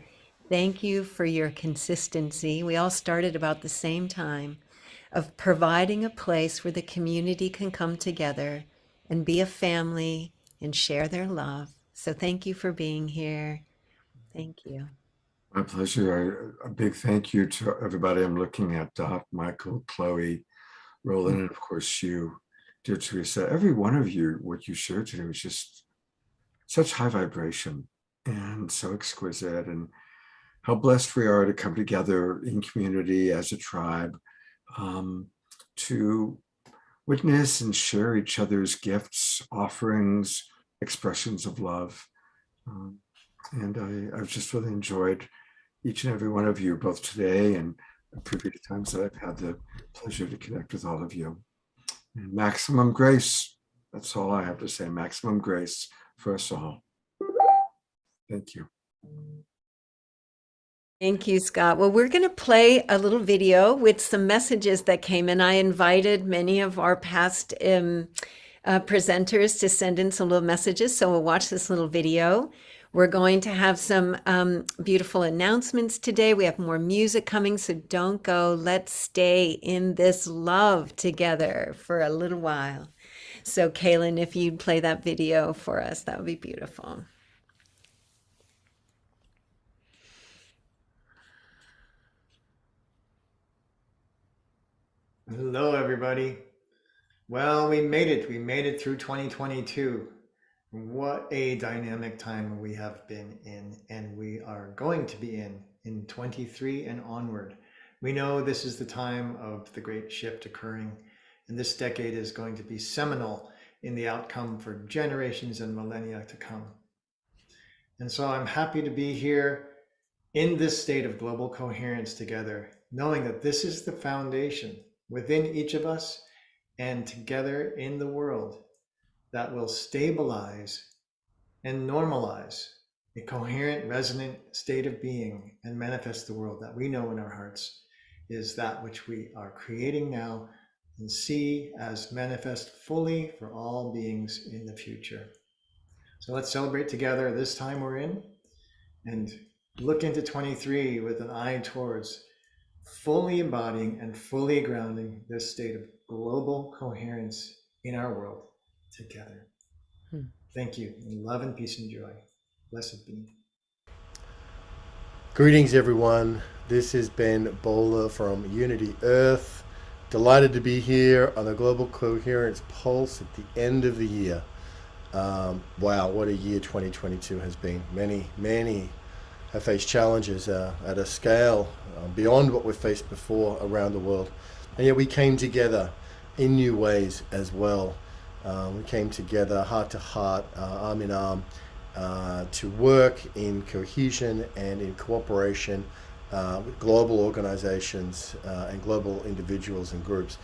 thank you for your consistency. We all started about the same time of providing a place where the community can come together and be a family and share their love. So thank you for being here. Thank you. My pleasure. A big thank you to everybody. I'm looking at Dot, Michael, Chloe, Roland, and of course you, dear Teresa. Every one of you, what you shared today was just such high vibration and so exquisite, and how blessed we are to come together in community as a tribe, to witness and share each other's gifts, offerings, expressions of love. And I've just really enjoyed each and every one of you, both today and previous times that I've had the pleasure to connect with all of you. And maximum grace. That's all I have to say. Maximum grace for us all. Thank you. Thank you, Scott. Well, we're going to play a little video with some messages that came in. I invited many of our past presenters to send in some little messages. So we'll watch this little video. We're going to have some beautiful announcements today. We have more music coming, so don't go. Let's stay in this love together for a little while. So Kaylin, if you'd play that video for us, that would be beautiful. Hello, everybody. Well, we made it. We made it through 2022. What a dynamic time we have been in, and we are going to be in 23 and onward. We know this is the time of the great shift occurring, and this decade is going to be seminal in the outcome for generations and millennia to come. And so I'm happy to be here in this state of global coherence together, knowing that this is the foundation within each of us and together in the world that will stabilize and normalize a coherent, resonant state of being and manifest the world that we know in our hearts is that which we are creating now and see as manifest fully for all beings in the future. So let's celebrate together this time we're in and look into 23 with an eye towards fully embodying and fully grounding this state of global coherence in our world together. Thank you. In love and peace and joy. Blessed be. Greetings, everyone. This is Ben Bowler from Unity Earth. Delighted to be here on the Global Coherence Pulse at the end of the year. Wow, what a year 2022 has been. Many have faced challenges at a scale beyond what we've faced before around the world. And yet we came together in new ways as well. We came together heart to heart, arm in arm, to work in cohesion and in cooperation with global organizations and global individuals and groups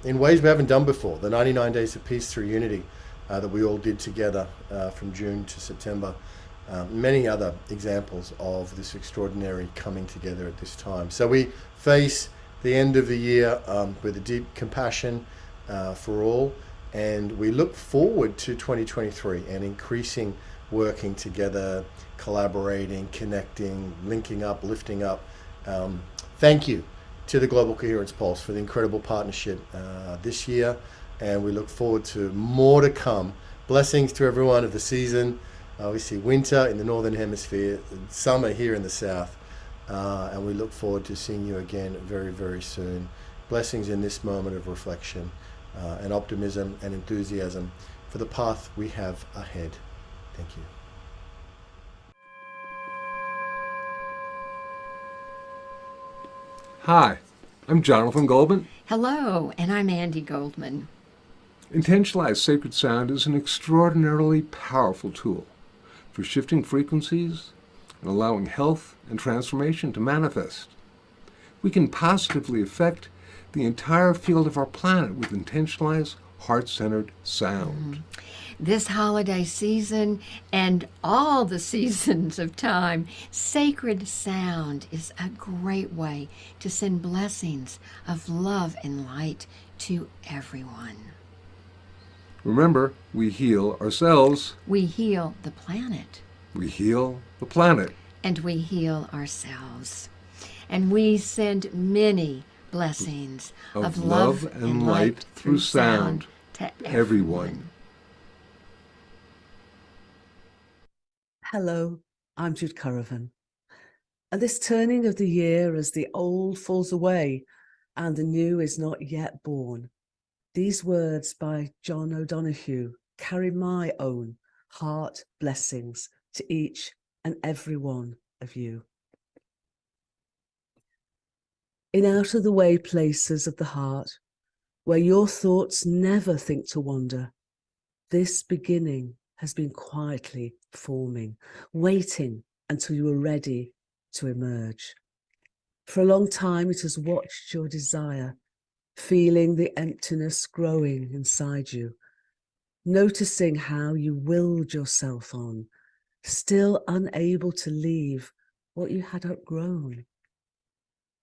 in ways we haven't done before. The 99 Days of Peace Through Unity that we all did together from June to September. Many other examples of this extraordinary coming together at this time. So we face the end of the year with a deep compassion for all, and we look forward to 2023 and increasing working together, collaborating, connecting, linking up, lifting up. Thank you to the Global Coherence Pulse for the incredible partnership this year, and we look forward to more to come. Blessings to everyone of the season. We see winter in the Northern Hemisphere, summer here in the South, and we look forward to seeing you again very, very soon. Blessings in this moment of reflection and optimism and enthusiasm for the path we have ahead. Thank you. Hi, I'm Jonathan Goldman. Hello, and I'm Andy Goldman. Intentionalized sacred sound is an extraordinarily powerful tool for shifting frequencies and allowing health and transformation to manifest. We can positively affect the entire field of our planet with intentionalized, heart-centered sound. This holiday season and all the seasons of time, sacred sound is a great way to send blessings of love and light to everyone. Remember, we heal ourselves. We heal the planet. We heal the planet. And we heal ourselves. And we send many blessings of love and light through sound to everyone. Hello, I'm Jude Caravan. At this turning of the year, as the old falls away and the new is not yet born, these words by John O'Donoghue carry my own heart blessings to each and every one of you. In out-of-the-way places of the heart, where your thoughts never think to wander, this beginning has been quietly forming, waiting until you are ready to emerge. For a long time, it has watched your desire, feeling the emptiness growing inside you, noticing how you willed yourself on, still unable to leave what you had outgrown.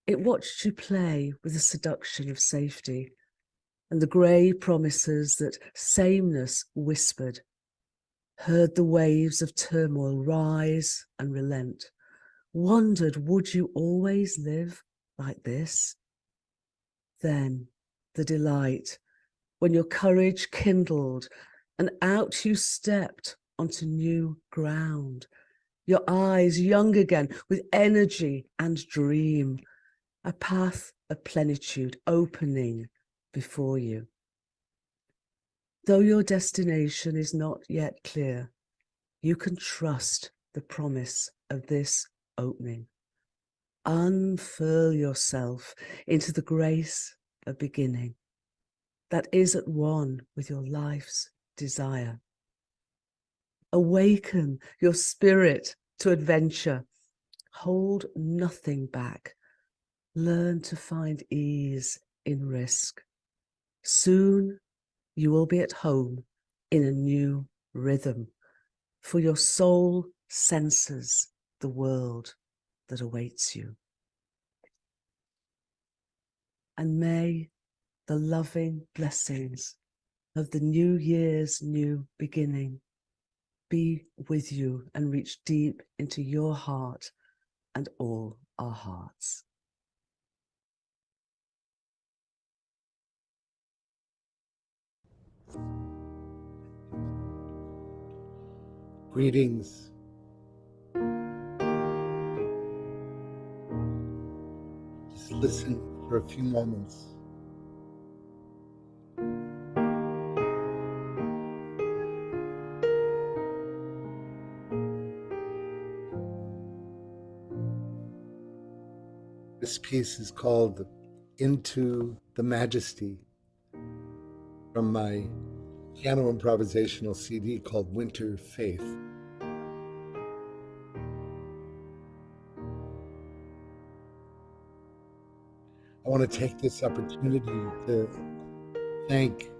It watched you play with the seduction of safety and the grey promises that sameness whispered, heard the waves of turmoil rise and relent, wondered, would you always live like this? Then the delight, when your courage kindled and out you stepped onto new ground, your eyes young again with energy and dream, a path of plenitude opening before you. Though your destination is not yet clear, you can trust the promise of this opening. Unfurl yourself into the grace of beginning that is at one with your life's desire. Awaken your spirit to adventure. Hold nothing back. Learn to find ease in risk. Soon you will be at home in a new rhythm, for your soul senses the world that awaits you. And may the loving blessings of the new year's new beginning be with you and reach deep into your heart and all our hearts. Greetings. Just listen for a few moments. This piece is called Into the Majesty from my piano improvisational CD called Winter Faith. I want to take this opportunity to thank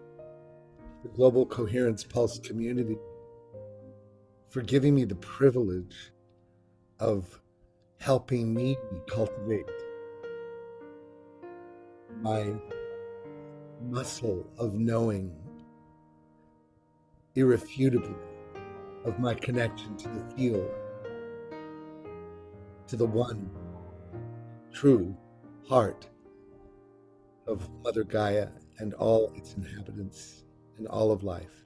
the Global Coherence Pulse community for giving me the privilege of helping me cultivate my muscle of knowing irrefutably of my connection to the field, to the one true heart of Mother Gaia and all its inhabitants and all of life.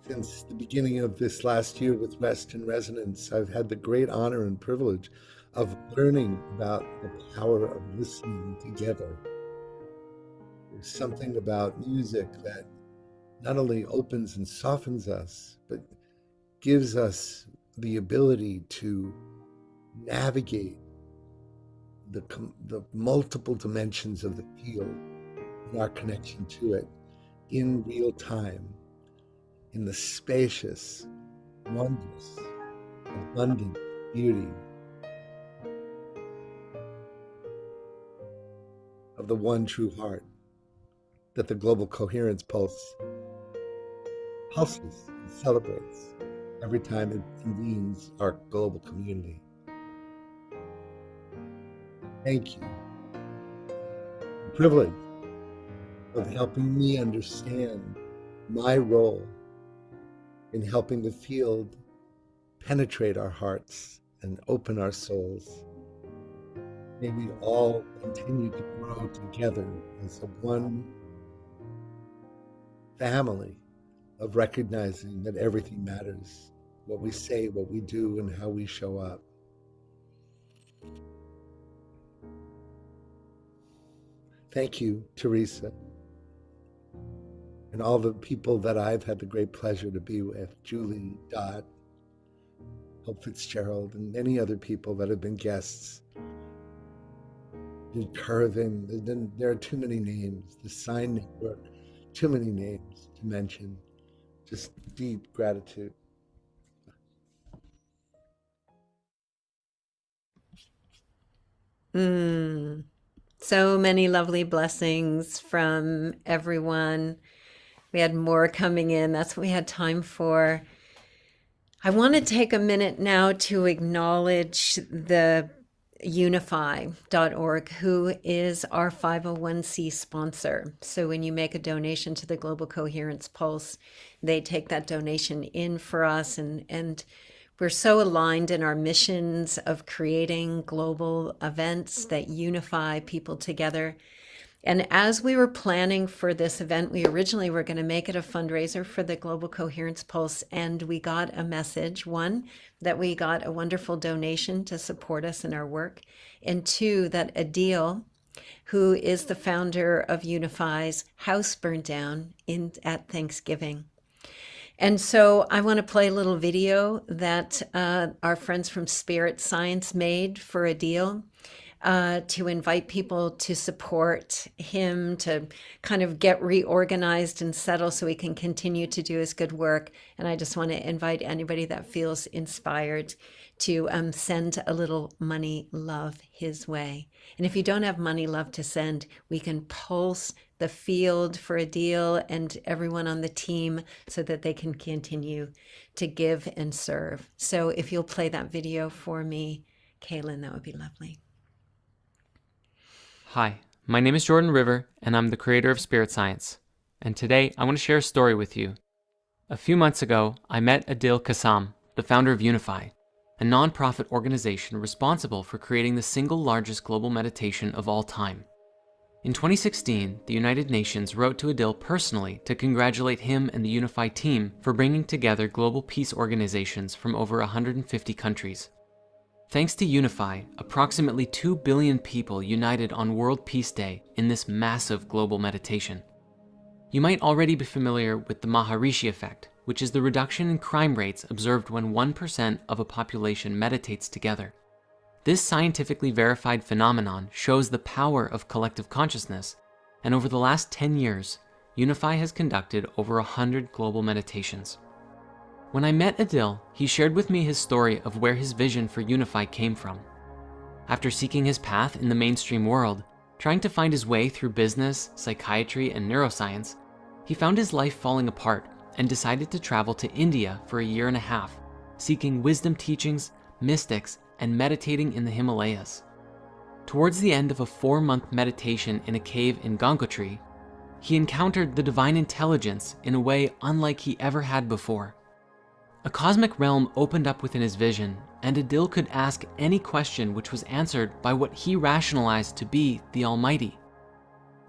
Since the beginning of this last year with Rest and Resonance, I've had the great honor and privilege of learning about the power of listening together. There's something about music that not only opens and softens us, but gives us the ability to navigate the multiple dimensions of the field and our connection to it in real time, in the spacious, wondrous, abundant beauty of the one true heart that the Global Coherence Pulse pulses and celebrates every time it convenes our global community. Thank you. The privilege of helping me understand my role in helping the field penetrate our hearts and open our souls. May we all continue to grow together as a one family of recognizing that everything matters, what we say, what we do, and how we show up. Thank you, Teresa, and all the people that I've had the great pleasure to be with, Julie, Dot, Hope Fitzgerald, and many other people that have been guests. Curvin, there are too many names, the Sign Network, too many names to mention. Just deep gratitude. So many lovely blessings from everyone. We had more coming in. That's what we had time for. I want to take a minute now to acknowledge the Unify.org, who is our 501c sponsor. So when you make a donation to the Global Coherence Pulse, they take that donation in for us, and we're so aligned in our missions of creating global events that unify people together. And as we were planning for this event, we originally were going to make it a fundraiser for the Global Coherence Pulse, and we got a message, one, that we got a wonderful donation to support us in our work, and two, that Adil, who is the founder of Unify's house burned down at Thanksgiving. And so I want to play a little video that our friends from Spirit Science made for Adil, to invite people to support him, to kind of get reorganized and settle so he can continue to do his good work. And I just want to invite anybody that feels inspired to send a little money love his way. And if you don't have money love to send, we can pulse the field for Adil and everyone on the team so that they can continue to give and serve. So if you'll play that video for me, Kaylin, that would be lovely. Hi, my name is Jordan River, and I'm the creator of Spirit Science. And today, I want to share a story with you. A few months ago, I met Adil Qassam, the founder of Unify, a nonprofit organization responsible for creating the single largest global meditation of all time. In 2016, the United Nations wrote to Adil personally to congratulate him and the Unify team for bringing together global peace organizations from over 150 countries. Thanks to Unify, approximately 2 billion people united on World Peace Day in this massive global meditation. You might already be familiar with the Maharishi effect, which is the reduction in crime rates observed when 1% of a population meditates together. This scientifically verified phenomenon shows the power of collective consciousness, and over the last 10 years, Unify has conducted over 100 global meditations. When I met Adil, he shared with me his story of where his vision for Unify came from. After seeking his path in the mainstream world, trying to find his way through business, psychiatry, and neuroscience, he found his life falling apart and decided to travel to India for a year and a half, seeking wisdom teachings, mystics, and meditating in the Himalayas. Towards the end of a 4-month meditation in a cave in Gangotri, he encountered the divine intelligence in a way unlike he ever had before. A cosmic realm opened up within his vision, and Adil could ask any question which was answered by what he rationalized to be the Almighty.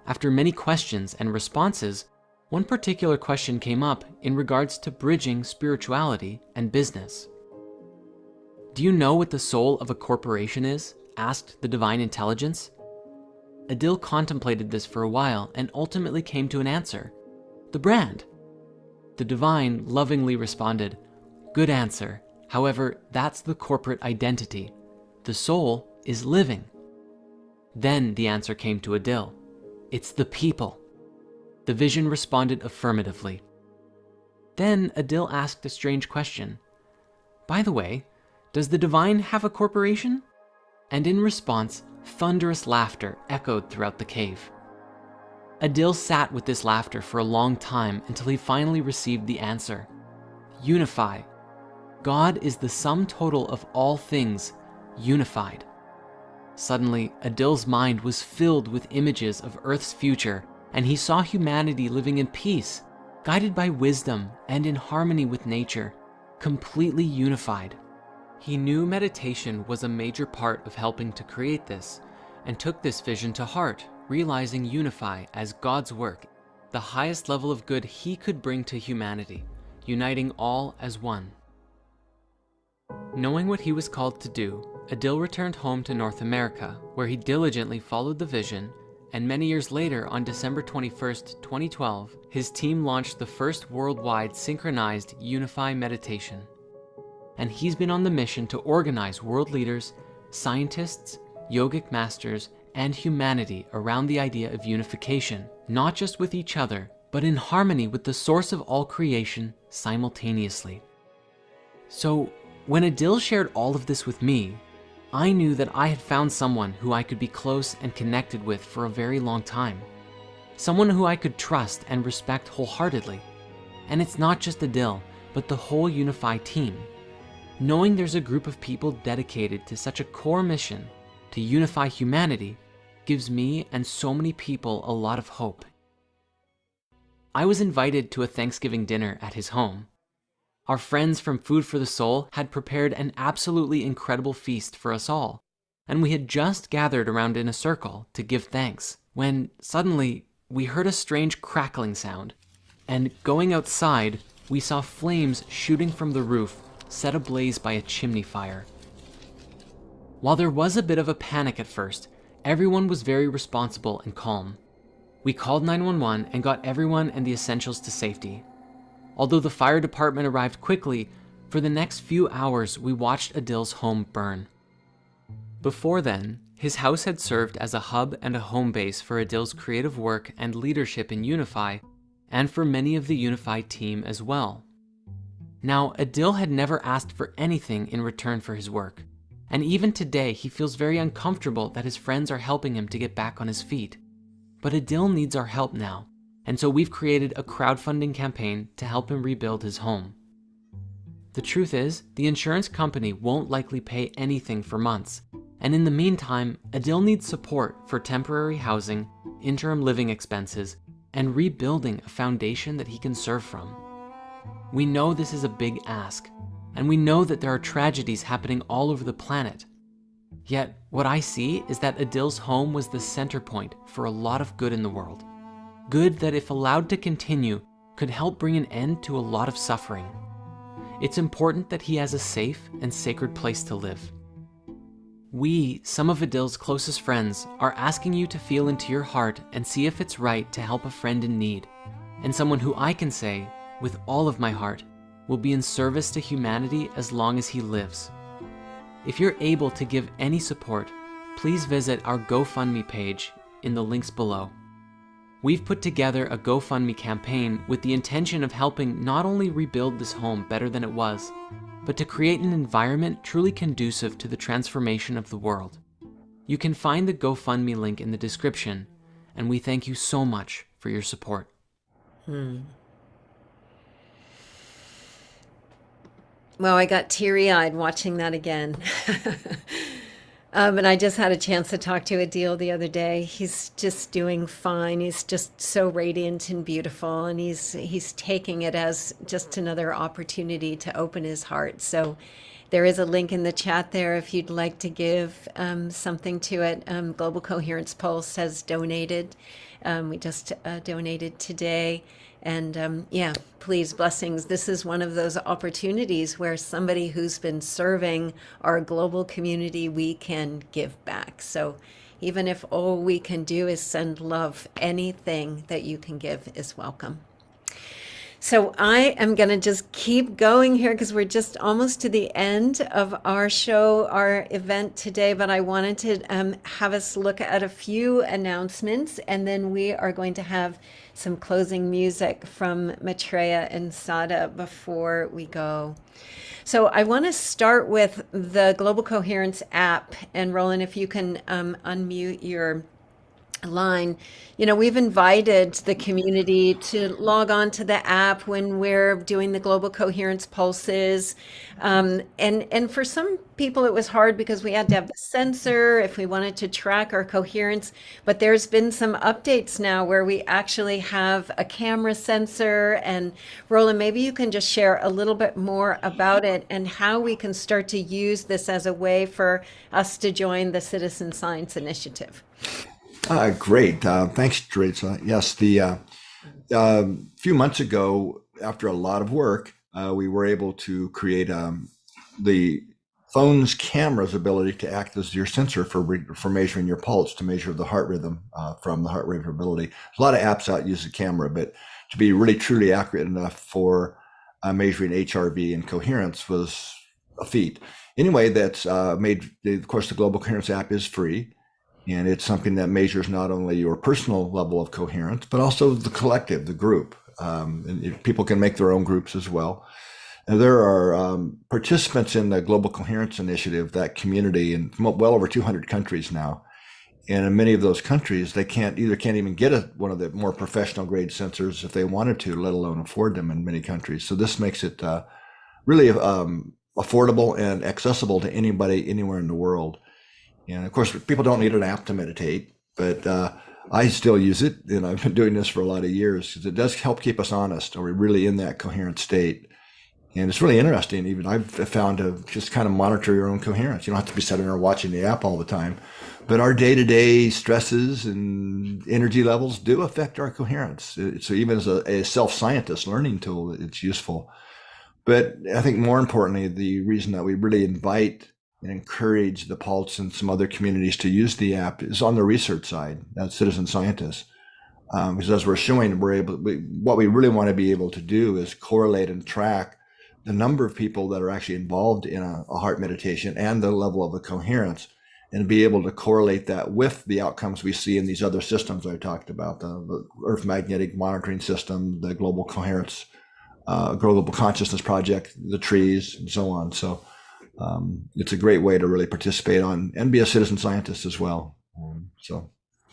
After many questions and responses, one particular question came up in regards to bridging spirituality and business. "Do you know what the soul of a corporation is?" asked the divine intelligence. Adil contemplated this for a while and ultimately came to an answer: the brand. The divine lovingly responded, "Good answer. However, that's the corporate identity. The soul is living." Then the answer came to Adil: "It's the people." The vision responded affirmatively. Then Adil asked a strange question: "By the way, does the divine have a corporation?" And in response, thunderous laughter echoed throughout the cave. Adil sat with this laughter for a long time until he finally received the answer: Unify. God is the sum total of all things, unified. Suddenly, Adil's mind was filled with images of Earth's future, and he saw humanity living in peace, guided by wisdom and in harmony with nature, completely unified. He knew meditation was a major part of helping to create this, and took this vision to heart, realizing Unify as God's work, the highest level of good he could bring to humanity, uniting all as one. Knowing what he was called to do, Adil returned home to North America, where he diligently followed the vision, and many years later, on December 21st, 2012, his team launched the first worldwide synchronized Unify meditation. And he's been on the mission to organize world leaders, scientists, yogic masters, and humanity around the idea of unification, not just with each other, but in harmony with the source of all creation simultaneously. So, when Adil shared all of this with me, I knew that I had found someone who I could be close and connected with for a very long time. Someone who I could trust and respect wholeheartedly. And it's not just Adil, but the whole Unify team. Knowing there's a group of people dedicated to such a core mission, to unify humanity, gives me and so many people a lot of hope. I was invited to a Thanksgiving dinner at his home. Our friends from Food for the Soul had prepared an absolutely incredible feast for us all, and we had just gathered around in a circle to give thanks, when suddenly we heard a strange crackling sound, and going outside, we saw flames shooting from the roof, set ablaze by a chimney fire. While there was a bit of a panic at first, everyone was very responsible and calm. We called 911 and got everyone and the essentials to safety. Although the fire department arrived quickly, for the next few hours we watched Adil's home burn. Before then, his house had served as a hub and a home base for Adil's creative work and leadership in Unify, and for many of the Unify team as well. Now, Adil had never asked for anything in return for his work, and even today he feels very uncomfortable that his friends are helping him to get back on his feet. But Adil needs our help now, and so we've created a crowdfunding campaign to help him rebuild his home. The truth is, the insurance company won't likely pay anything for months, and in the meantime, Adil needs support for temporary housing, interim living expenses, and rebuilding a foundation that he can serve from. We know this is a big ask, and we know that there are tragedies happening all over the planet. Yet, what I see is that Adil's home was the center point for a lot of good in the world. Good that, if allowed to continue, could help bring an end to a lot of suffering. It's important that he has a safe and sacred place to live. We, some of Adil's closest friends, are asking you to feel into your heart and see if it's right to help a friend in need, and someone who I can say, with all of my heart, will be in service to humanity as long as he lives. If you're able to give any support, please visit our GoFundMe page in the links below. We've put together a GoFundMe campaign with the intention of helping not only rebuild this home better than it was, but to create an environment truly conducive to the transformation of the world. You can find the GoFundMe link in the description, and we thank you so much for your support. Well, I got teary-eyed watching that again. And I just had a chance to talk to Adil the other day. He's just doing fine. He's just so radiant and beautiful, and he's taking it as just another opportunity to open his heart. So there is a link in the chat there if you'd like to give something to it. Global Coherence Pulse has donated. We just donated today. And yeah, please, blessings. This is one of those opportunities where somebody who's been serving our global community, we can give back. So even if all we can do is send love, anything that you can give is welcome. So I am going to just keep going here because we're just almost to the end of our show, our event today. But I wanted to have us look at a few announcements, and then we are going to have some closing music from Maitreya and Sada before we go. So I want to start with the Global Coherence app. And Rollin, if you can unmute your line. You know, we've invited the community to log on to the app when we're doing the Global Coherence Pulses. And for some people, it was hard because we had to have the sensor if we wanted to track our coherence. But there's been some updates now where we actually have a camera sensor. And Rollin, maybe you can just share a little bit more about it and how we can start to use this as a way for us to join the Citizen Science Initiative. Great. Thanks, Teresa. Yes, the few months ago, after a lot of work, we were able to create the phone's camera's ability to act as your sensor for measuring your pulse, to measure the heart rhythm from the heart rate variability. A lot of apps out use the camera, but to be really truly accurate enough for measuring HRV and coherence was a feat. Anyway, that's made, of course, the Global Coherence app is free. And it's something that measures not only your personal level of coherence, but also the collective, the group. And people can make their own groups as well. And there are participants in the Global Coherence Initiative, that community, in well over 200 countries now. And in many of those countries, they can't even get one of the more professional grade sensors if they wanted to, let alone afford them in many countries. So this makes it really affordable and accessible to anybody, anywhere in the world. And of course, people don't need an app to meditate, but I still use it, and I've been doing this for a lot of years because it does help keep us honest. Are we really in that coherent state? And it's really interesting. Even I've found to just kind of monitor your own coherence. You don't have to be sitting there watching the app all the time, but our day-to-day stresses and energy levels do affect our coherence. So even as a self-scientist learning tool, it's useful. But I think more importantly, the reason that we really invite and encourage the Pulse and some other communities to use the app is on the research side, that's citizen scientists. Because as we're showing, what we really want to be able to do is correlate and track the number of people that are actually involved in a heart meditation and the level of the coherence, and be able to correlate that with the outcomes we see in these other systems I talked about, the Earth Magnetic Monitoring System, the Global Coherence, Global Consciousness Project, the trees, and so on. So it's a great way to really participate on and be a citizen scientist as well.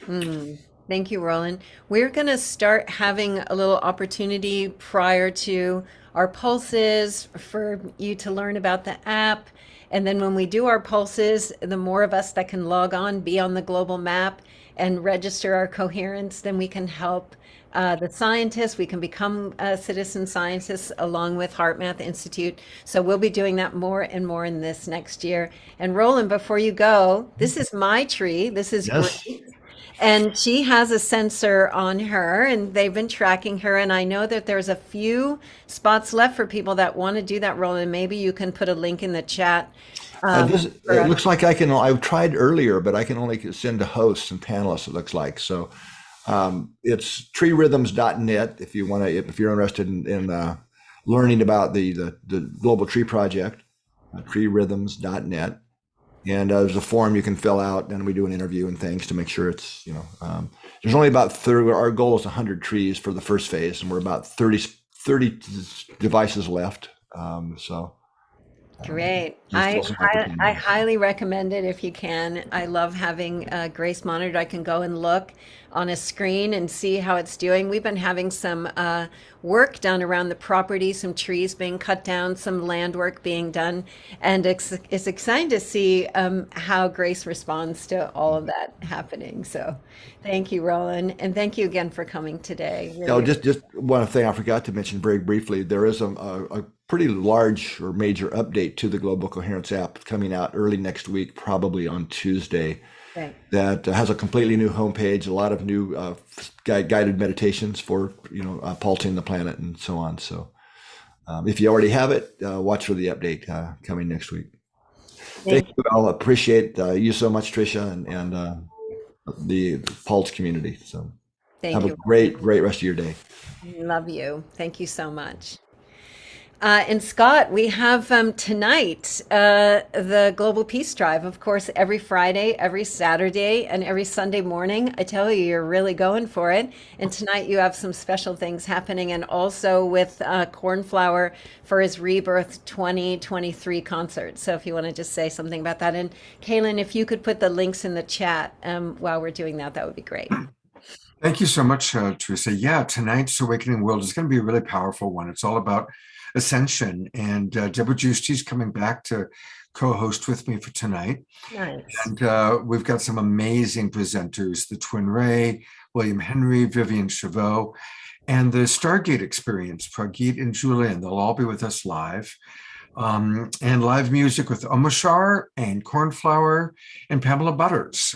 Thank you, Rollin. We're going to start having a little opportunity prior to our pulses for you to learn about the app. And then when we do our pulses, the more of us that can log on, be on the global map and register our coherence, then we can help the scientists. We can become citizen scientists along with HeartMath Institute. So we'll be doing that more and more in this next year. And Roland, before you go, this is my tree. This is Yes. great. And she has a sensor on her, and they've been tracking her. And I know that there's a few spots left for people that want to do that, Roland. Maybe you can put a link in the chat. It looks like I've tried earlier, but I can only send to hosts and panelists, it looks like. So it's treerhythms.net if if you're interested in learning about the Global Tree Project, treerhythms.net. And there's a form you can fill out, and we do an interview and things to make sure it's, there's only about 30, our goal is 100 trees for the first phase, and we're about 30 devices left. Great. There's still some opportunity. I highly recommend it if you can. I love having Grace monitored. I can go and look on a screen and see how it's doing. We've been having some work done around the property, some trees being cut down, some land work being done. And it's exciting to see how Grace responds to all of that happening. So thank you, Roland. And thank you again for coming today. No, just one thing I forgot to mention very briefly. There is a pretty large or major update to the Global Coherence app coming out early next week, probably on Tuesday. Right. That has a completely new homepage, a lot of new guided meditations for pulsing the planet and so on. So if you already have it, watch for the update coming next week. Thank you. I'll appreciate you so much, Tricia, and the Pulse community. So have a great rest of your day. Love you. Thank you so much. And Scott, we have tonight the Global Peace Drive, of course, every Friday, every Saturday, and every Sunday morning. I tell you, you're really going for it. And tonight you have some special things happening, and also with Cornflower for his Rebirth 2023 concert. So if you want to just say something about that. And Kaylin, if you could put the links in the chat while we're doing that, that would be great. Thank you so much, Teresa. Yeah, tonight's Awakening World is going to be a really powerful one. It's all about ascension, and Deborah Justy's coming back to co-host with me for tonight. Nice. And we've got some amazing presenters, the Twin Ray, William Henry, Vivian Chavot, and the Stargate Experience, Pragit and Julian. They'll all be with us live. And live music with Omashar and Cornflower and Pamela Butters.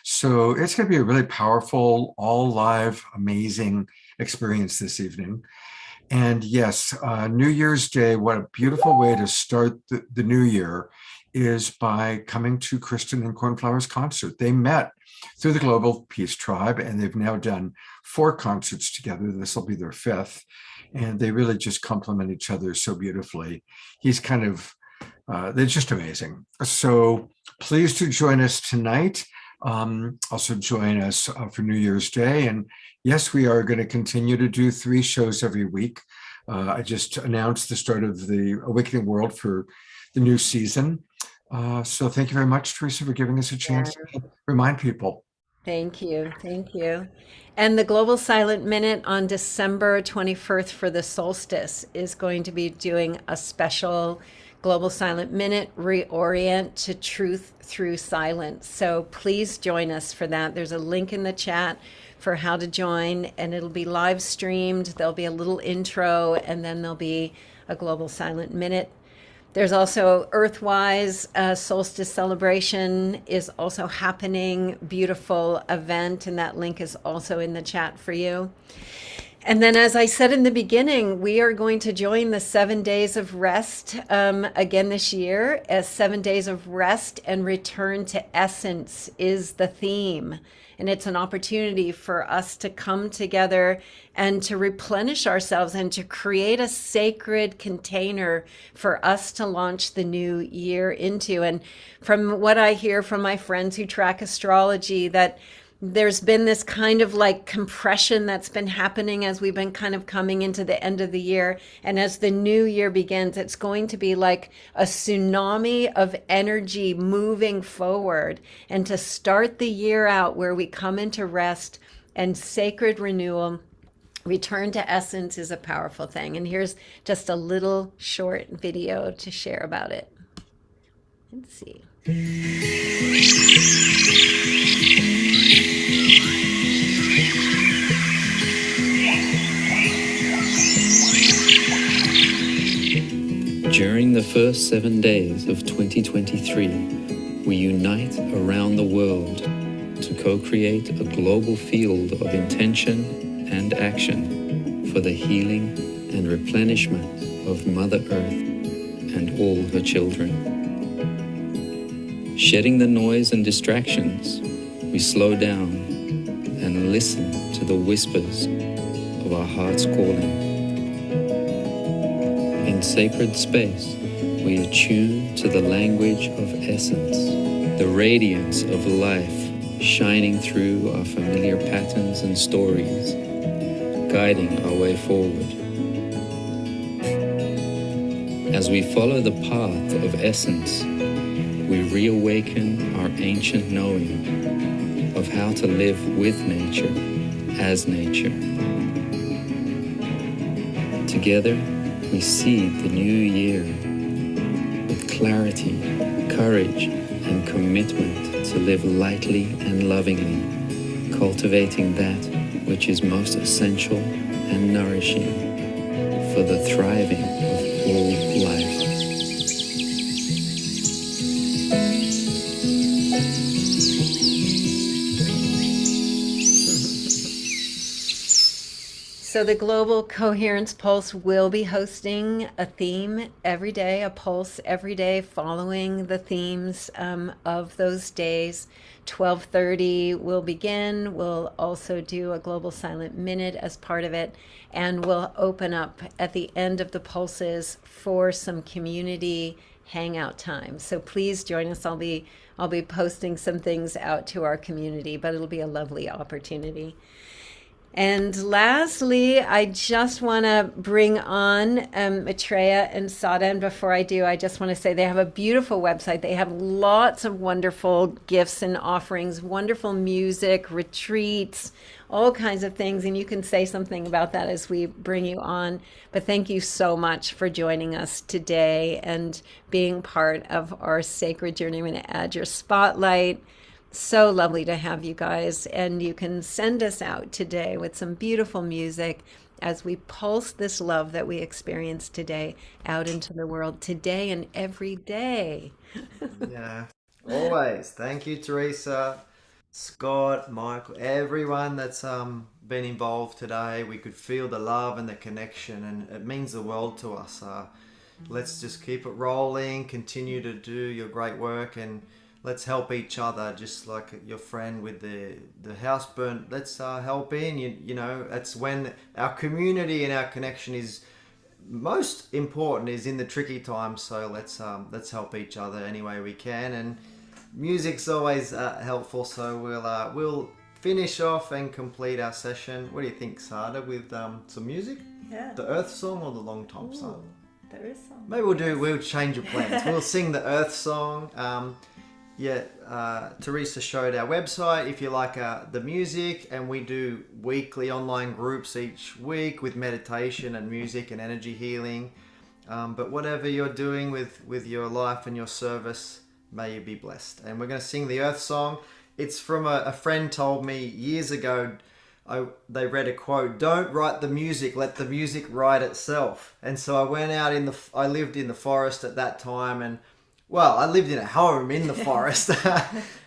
So it's going to be a really powerful, all live, amazing experience this evening. And yes, New Year's Day, what a beautiful way to start the new year is by coming to Kristen and Cornflower's concert. They met through the Global Peace Tribe, and they've now done 4 concerts together. This will be their 5th. And they really just complement each other so beautifully. He's kind of, they're just amazing. So please do join us tonight. Also join us for New Year's Day. And yes, we are going to continue to do 3 shows every week. I just announced the start of the Awakening World for the new season. So thank you very much, Teresa, for giving us a chance to remind people. Thank you. Thank you. And the Global Silent Minute on December 21st for the solstice is going to be doing a special Global Silent Minute, Reorient to Truth Through Silence. So please join us for that. There's a link in the chat for how to join, and it'll be live streamed. There'll be a little intro, and then there'll be a Global Silent Minute. There's also Earthwise solstice celebration is also happening. Beautiful event, and that link is also in the chat for you. And then, as I said in the beginning, we are going to join the 7 days of rest again this year, as 7 days of rest and return to essence is the theme. And it's an opportunity for us to come together and to replenish ourselves and to create a sacred container for us to launch the new year into. And from what I hear from my friends who track astrology, that there's been this kind of like compression that's been happening as we've been kind of coming into the end of the year. And as the new year begins, it's going to be like a tsunami of energy moving forward. And to start the year out where we come into rest and sacred renewal, return to essence is a powerful thing. And here's just a little short video to share about it. Let's see. During the first 7 days of 2023, we unite around the world to co-create a global field of intention and action for the healing and replenishment of Mother Earth and all her children. Shedding the noise and distractions, we slow down and listen to the whispers of our heart's calling. In sacred space, we attune to the language of essence, the radiance of life shining through our familiar patterns and stories, guiding our way forward. As we follow the path of essence, we reawaken our ancient knowing of how to live with nature as nature. Together, we seed the new year with clarity, courage, and commitment to live lightly and lovingly, cultivating that which is most essential and nourishing for the thriving of all life. So the Global Coherence Pulse will be hosting a theme every day, a pulse every day, following the themes of those days. 12:30 will begin. We'll also do a Global Silent Minute as part of it, and we'll open up at the end of the pulses for some community hangout time. So please join us. I'll be posting some things out to our community, but it'll be a lovely opportunity. And lastly, I just want to bring on Maitreya and Sada. And before I do, I just want to say they have a beautiful website. They have lots of wonderful gifts and offerings, wonderful music, retreats, all kinds of things. And you can say something about that as we bring you on. But thank you so much for joining us today and being part of our sacred journey. I'm going to add your spotlight. So lovely to have you guys, and you can send us out today with some beautiful music as we pulse this love that we experience today out into the world today and every day. Yeah, always. Thank you, Teresa, Scott, Michael, everyone that's been involved today. We could feel the love and the connection, and it means the world to us. Let's just keep it rolling, continue to do your great work, and let's help each other, just like your friend with the house burnt. Let's help in. You know, that's when our community and our connection is most important, is in the tricky times. So let's help each other any way we can. And music's always helpful. So we'll finish off and complete our session. What do you think, Sada, with some music? Yeah. The Earth song or the Long Tom song? There is some. Maybe we'll change your plans. We'll sing the Earth song. Teresa showed our website if you like the music, and we do weekly online groups each week with meditation and music and energy healing. But whatever you're doing with your life and your service, may you be blessed. And we're going to sing the Earth song. It's from a friend told me years ago. They read a quote: "Don't write the music, let the music write itself." And so I went out I lived in the forest at that time, and well, I lived in a home in the forest,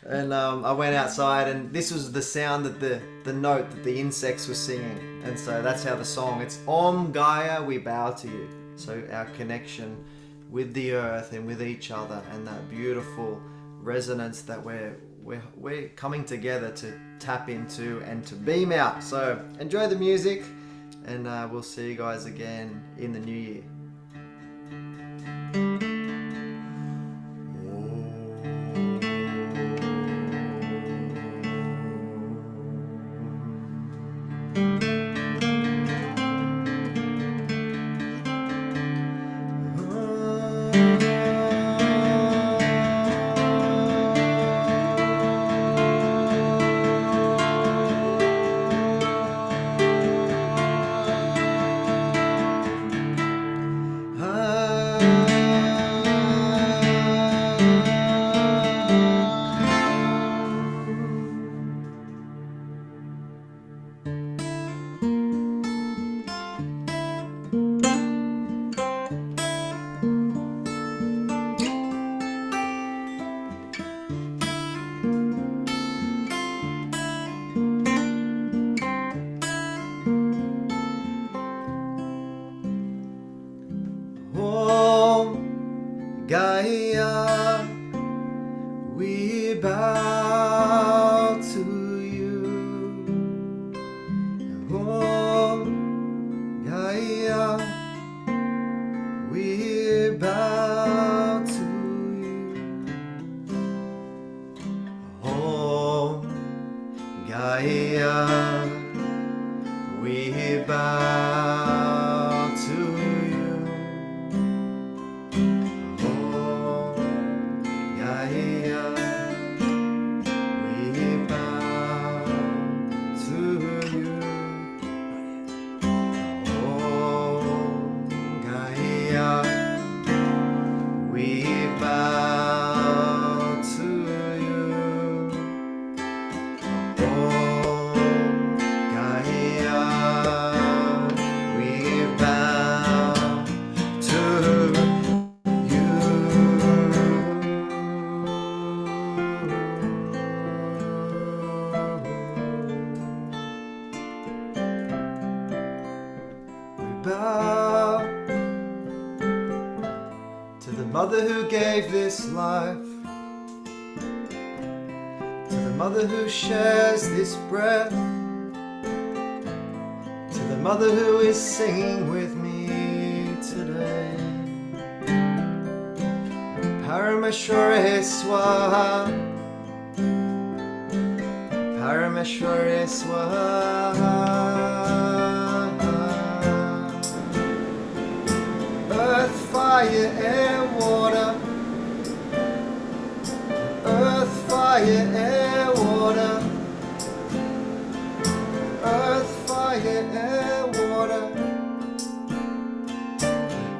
and I went outside, and this was the sound that the note that the insects were singing, and so that's how the song. It's Om Gaia, we bow to you. So our connection with the earth and with each other, and that beautiful resonance that we're coming together to tap into and to beam out. So enjoy the music, and we'll see you guys again in the new year. Om Gaia, we bow to you. Om Gaia, we bow to you. Om Gaia, we bow to you. Om Gaia, we bow to you. Om Gaia, we bow to you. Om Gaia, we bow to you. We bow to the mother who gave this life, to the mother who shares this breath, to the mother who is singing with me today. Parameshware Swaha, Parameshware Swaha. Earth, fire, air, water. Earth, fire, air, water. Earth, fire, air, water.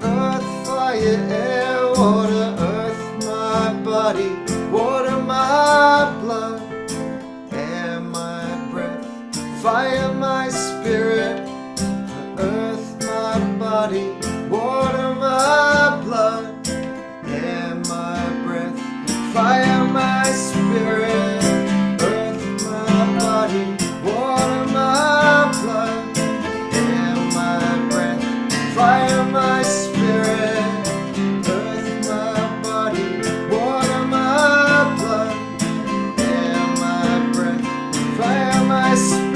Earth, fire, air, water. Earth, my body. Water, my blood. Air, my breath. Fire, my spirit. Earth, my body. Water, my blood. Air, my breath. Fire, my spirit. Earth, my body. Water, my blood. Air, my breath. Fire, my spirit. Earth, my body. Water, my blood. Air, my breath. Fire, my spirit.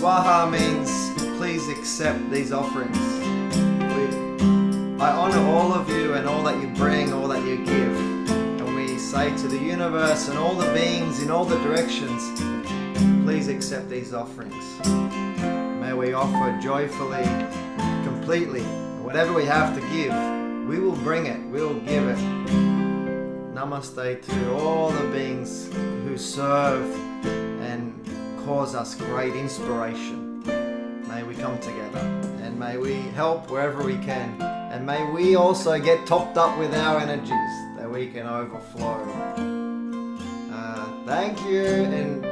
Swaha means please accept these offerings. I honor all of you and all that you bring, all that you give. And we say to the universe and all the beings in all the directions, please accept these offerings. May we offer joyfully, completely, whatever we have to give, we will bring it, we will give it. Namaste to all the beings who serve and cause us great inspiration. May we come together and may we help wherever we can, and may we also get topped up with our energies that we can overflow. Thank you and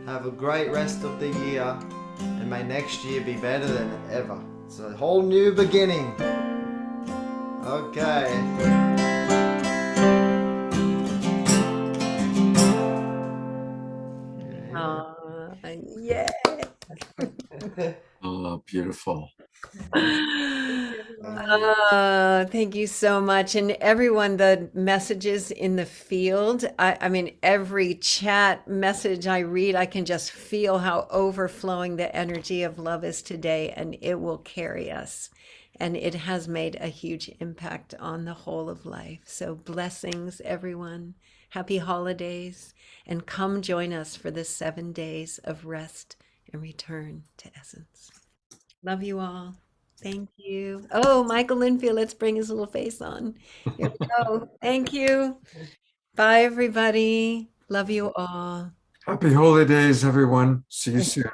have a great rest of the year, and may next year be better than ever. It's a whole new beginning. Okay. Yeah. Oh, beautiful. Thank you so much. And everyone, the messages in the field, I mean, every chat message I read, I can just feel how overflowing the energy of love is today, and it will carry us. And it has made a huge impact on the whole of life. So blessings, everyone. Happy holidays. And come join us for the 7 days of rest and return to essence. Love you all. Thank you. Oh, Michael Linfield, let's bring his little face on. Here we go. Thank you. Bye, everybody. Love you all. Happy holidays, everyone. See you soon.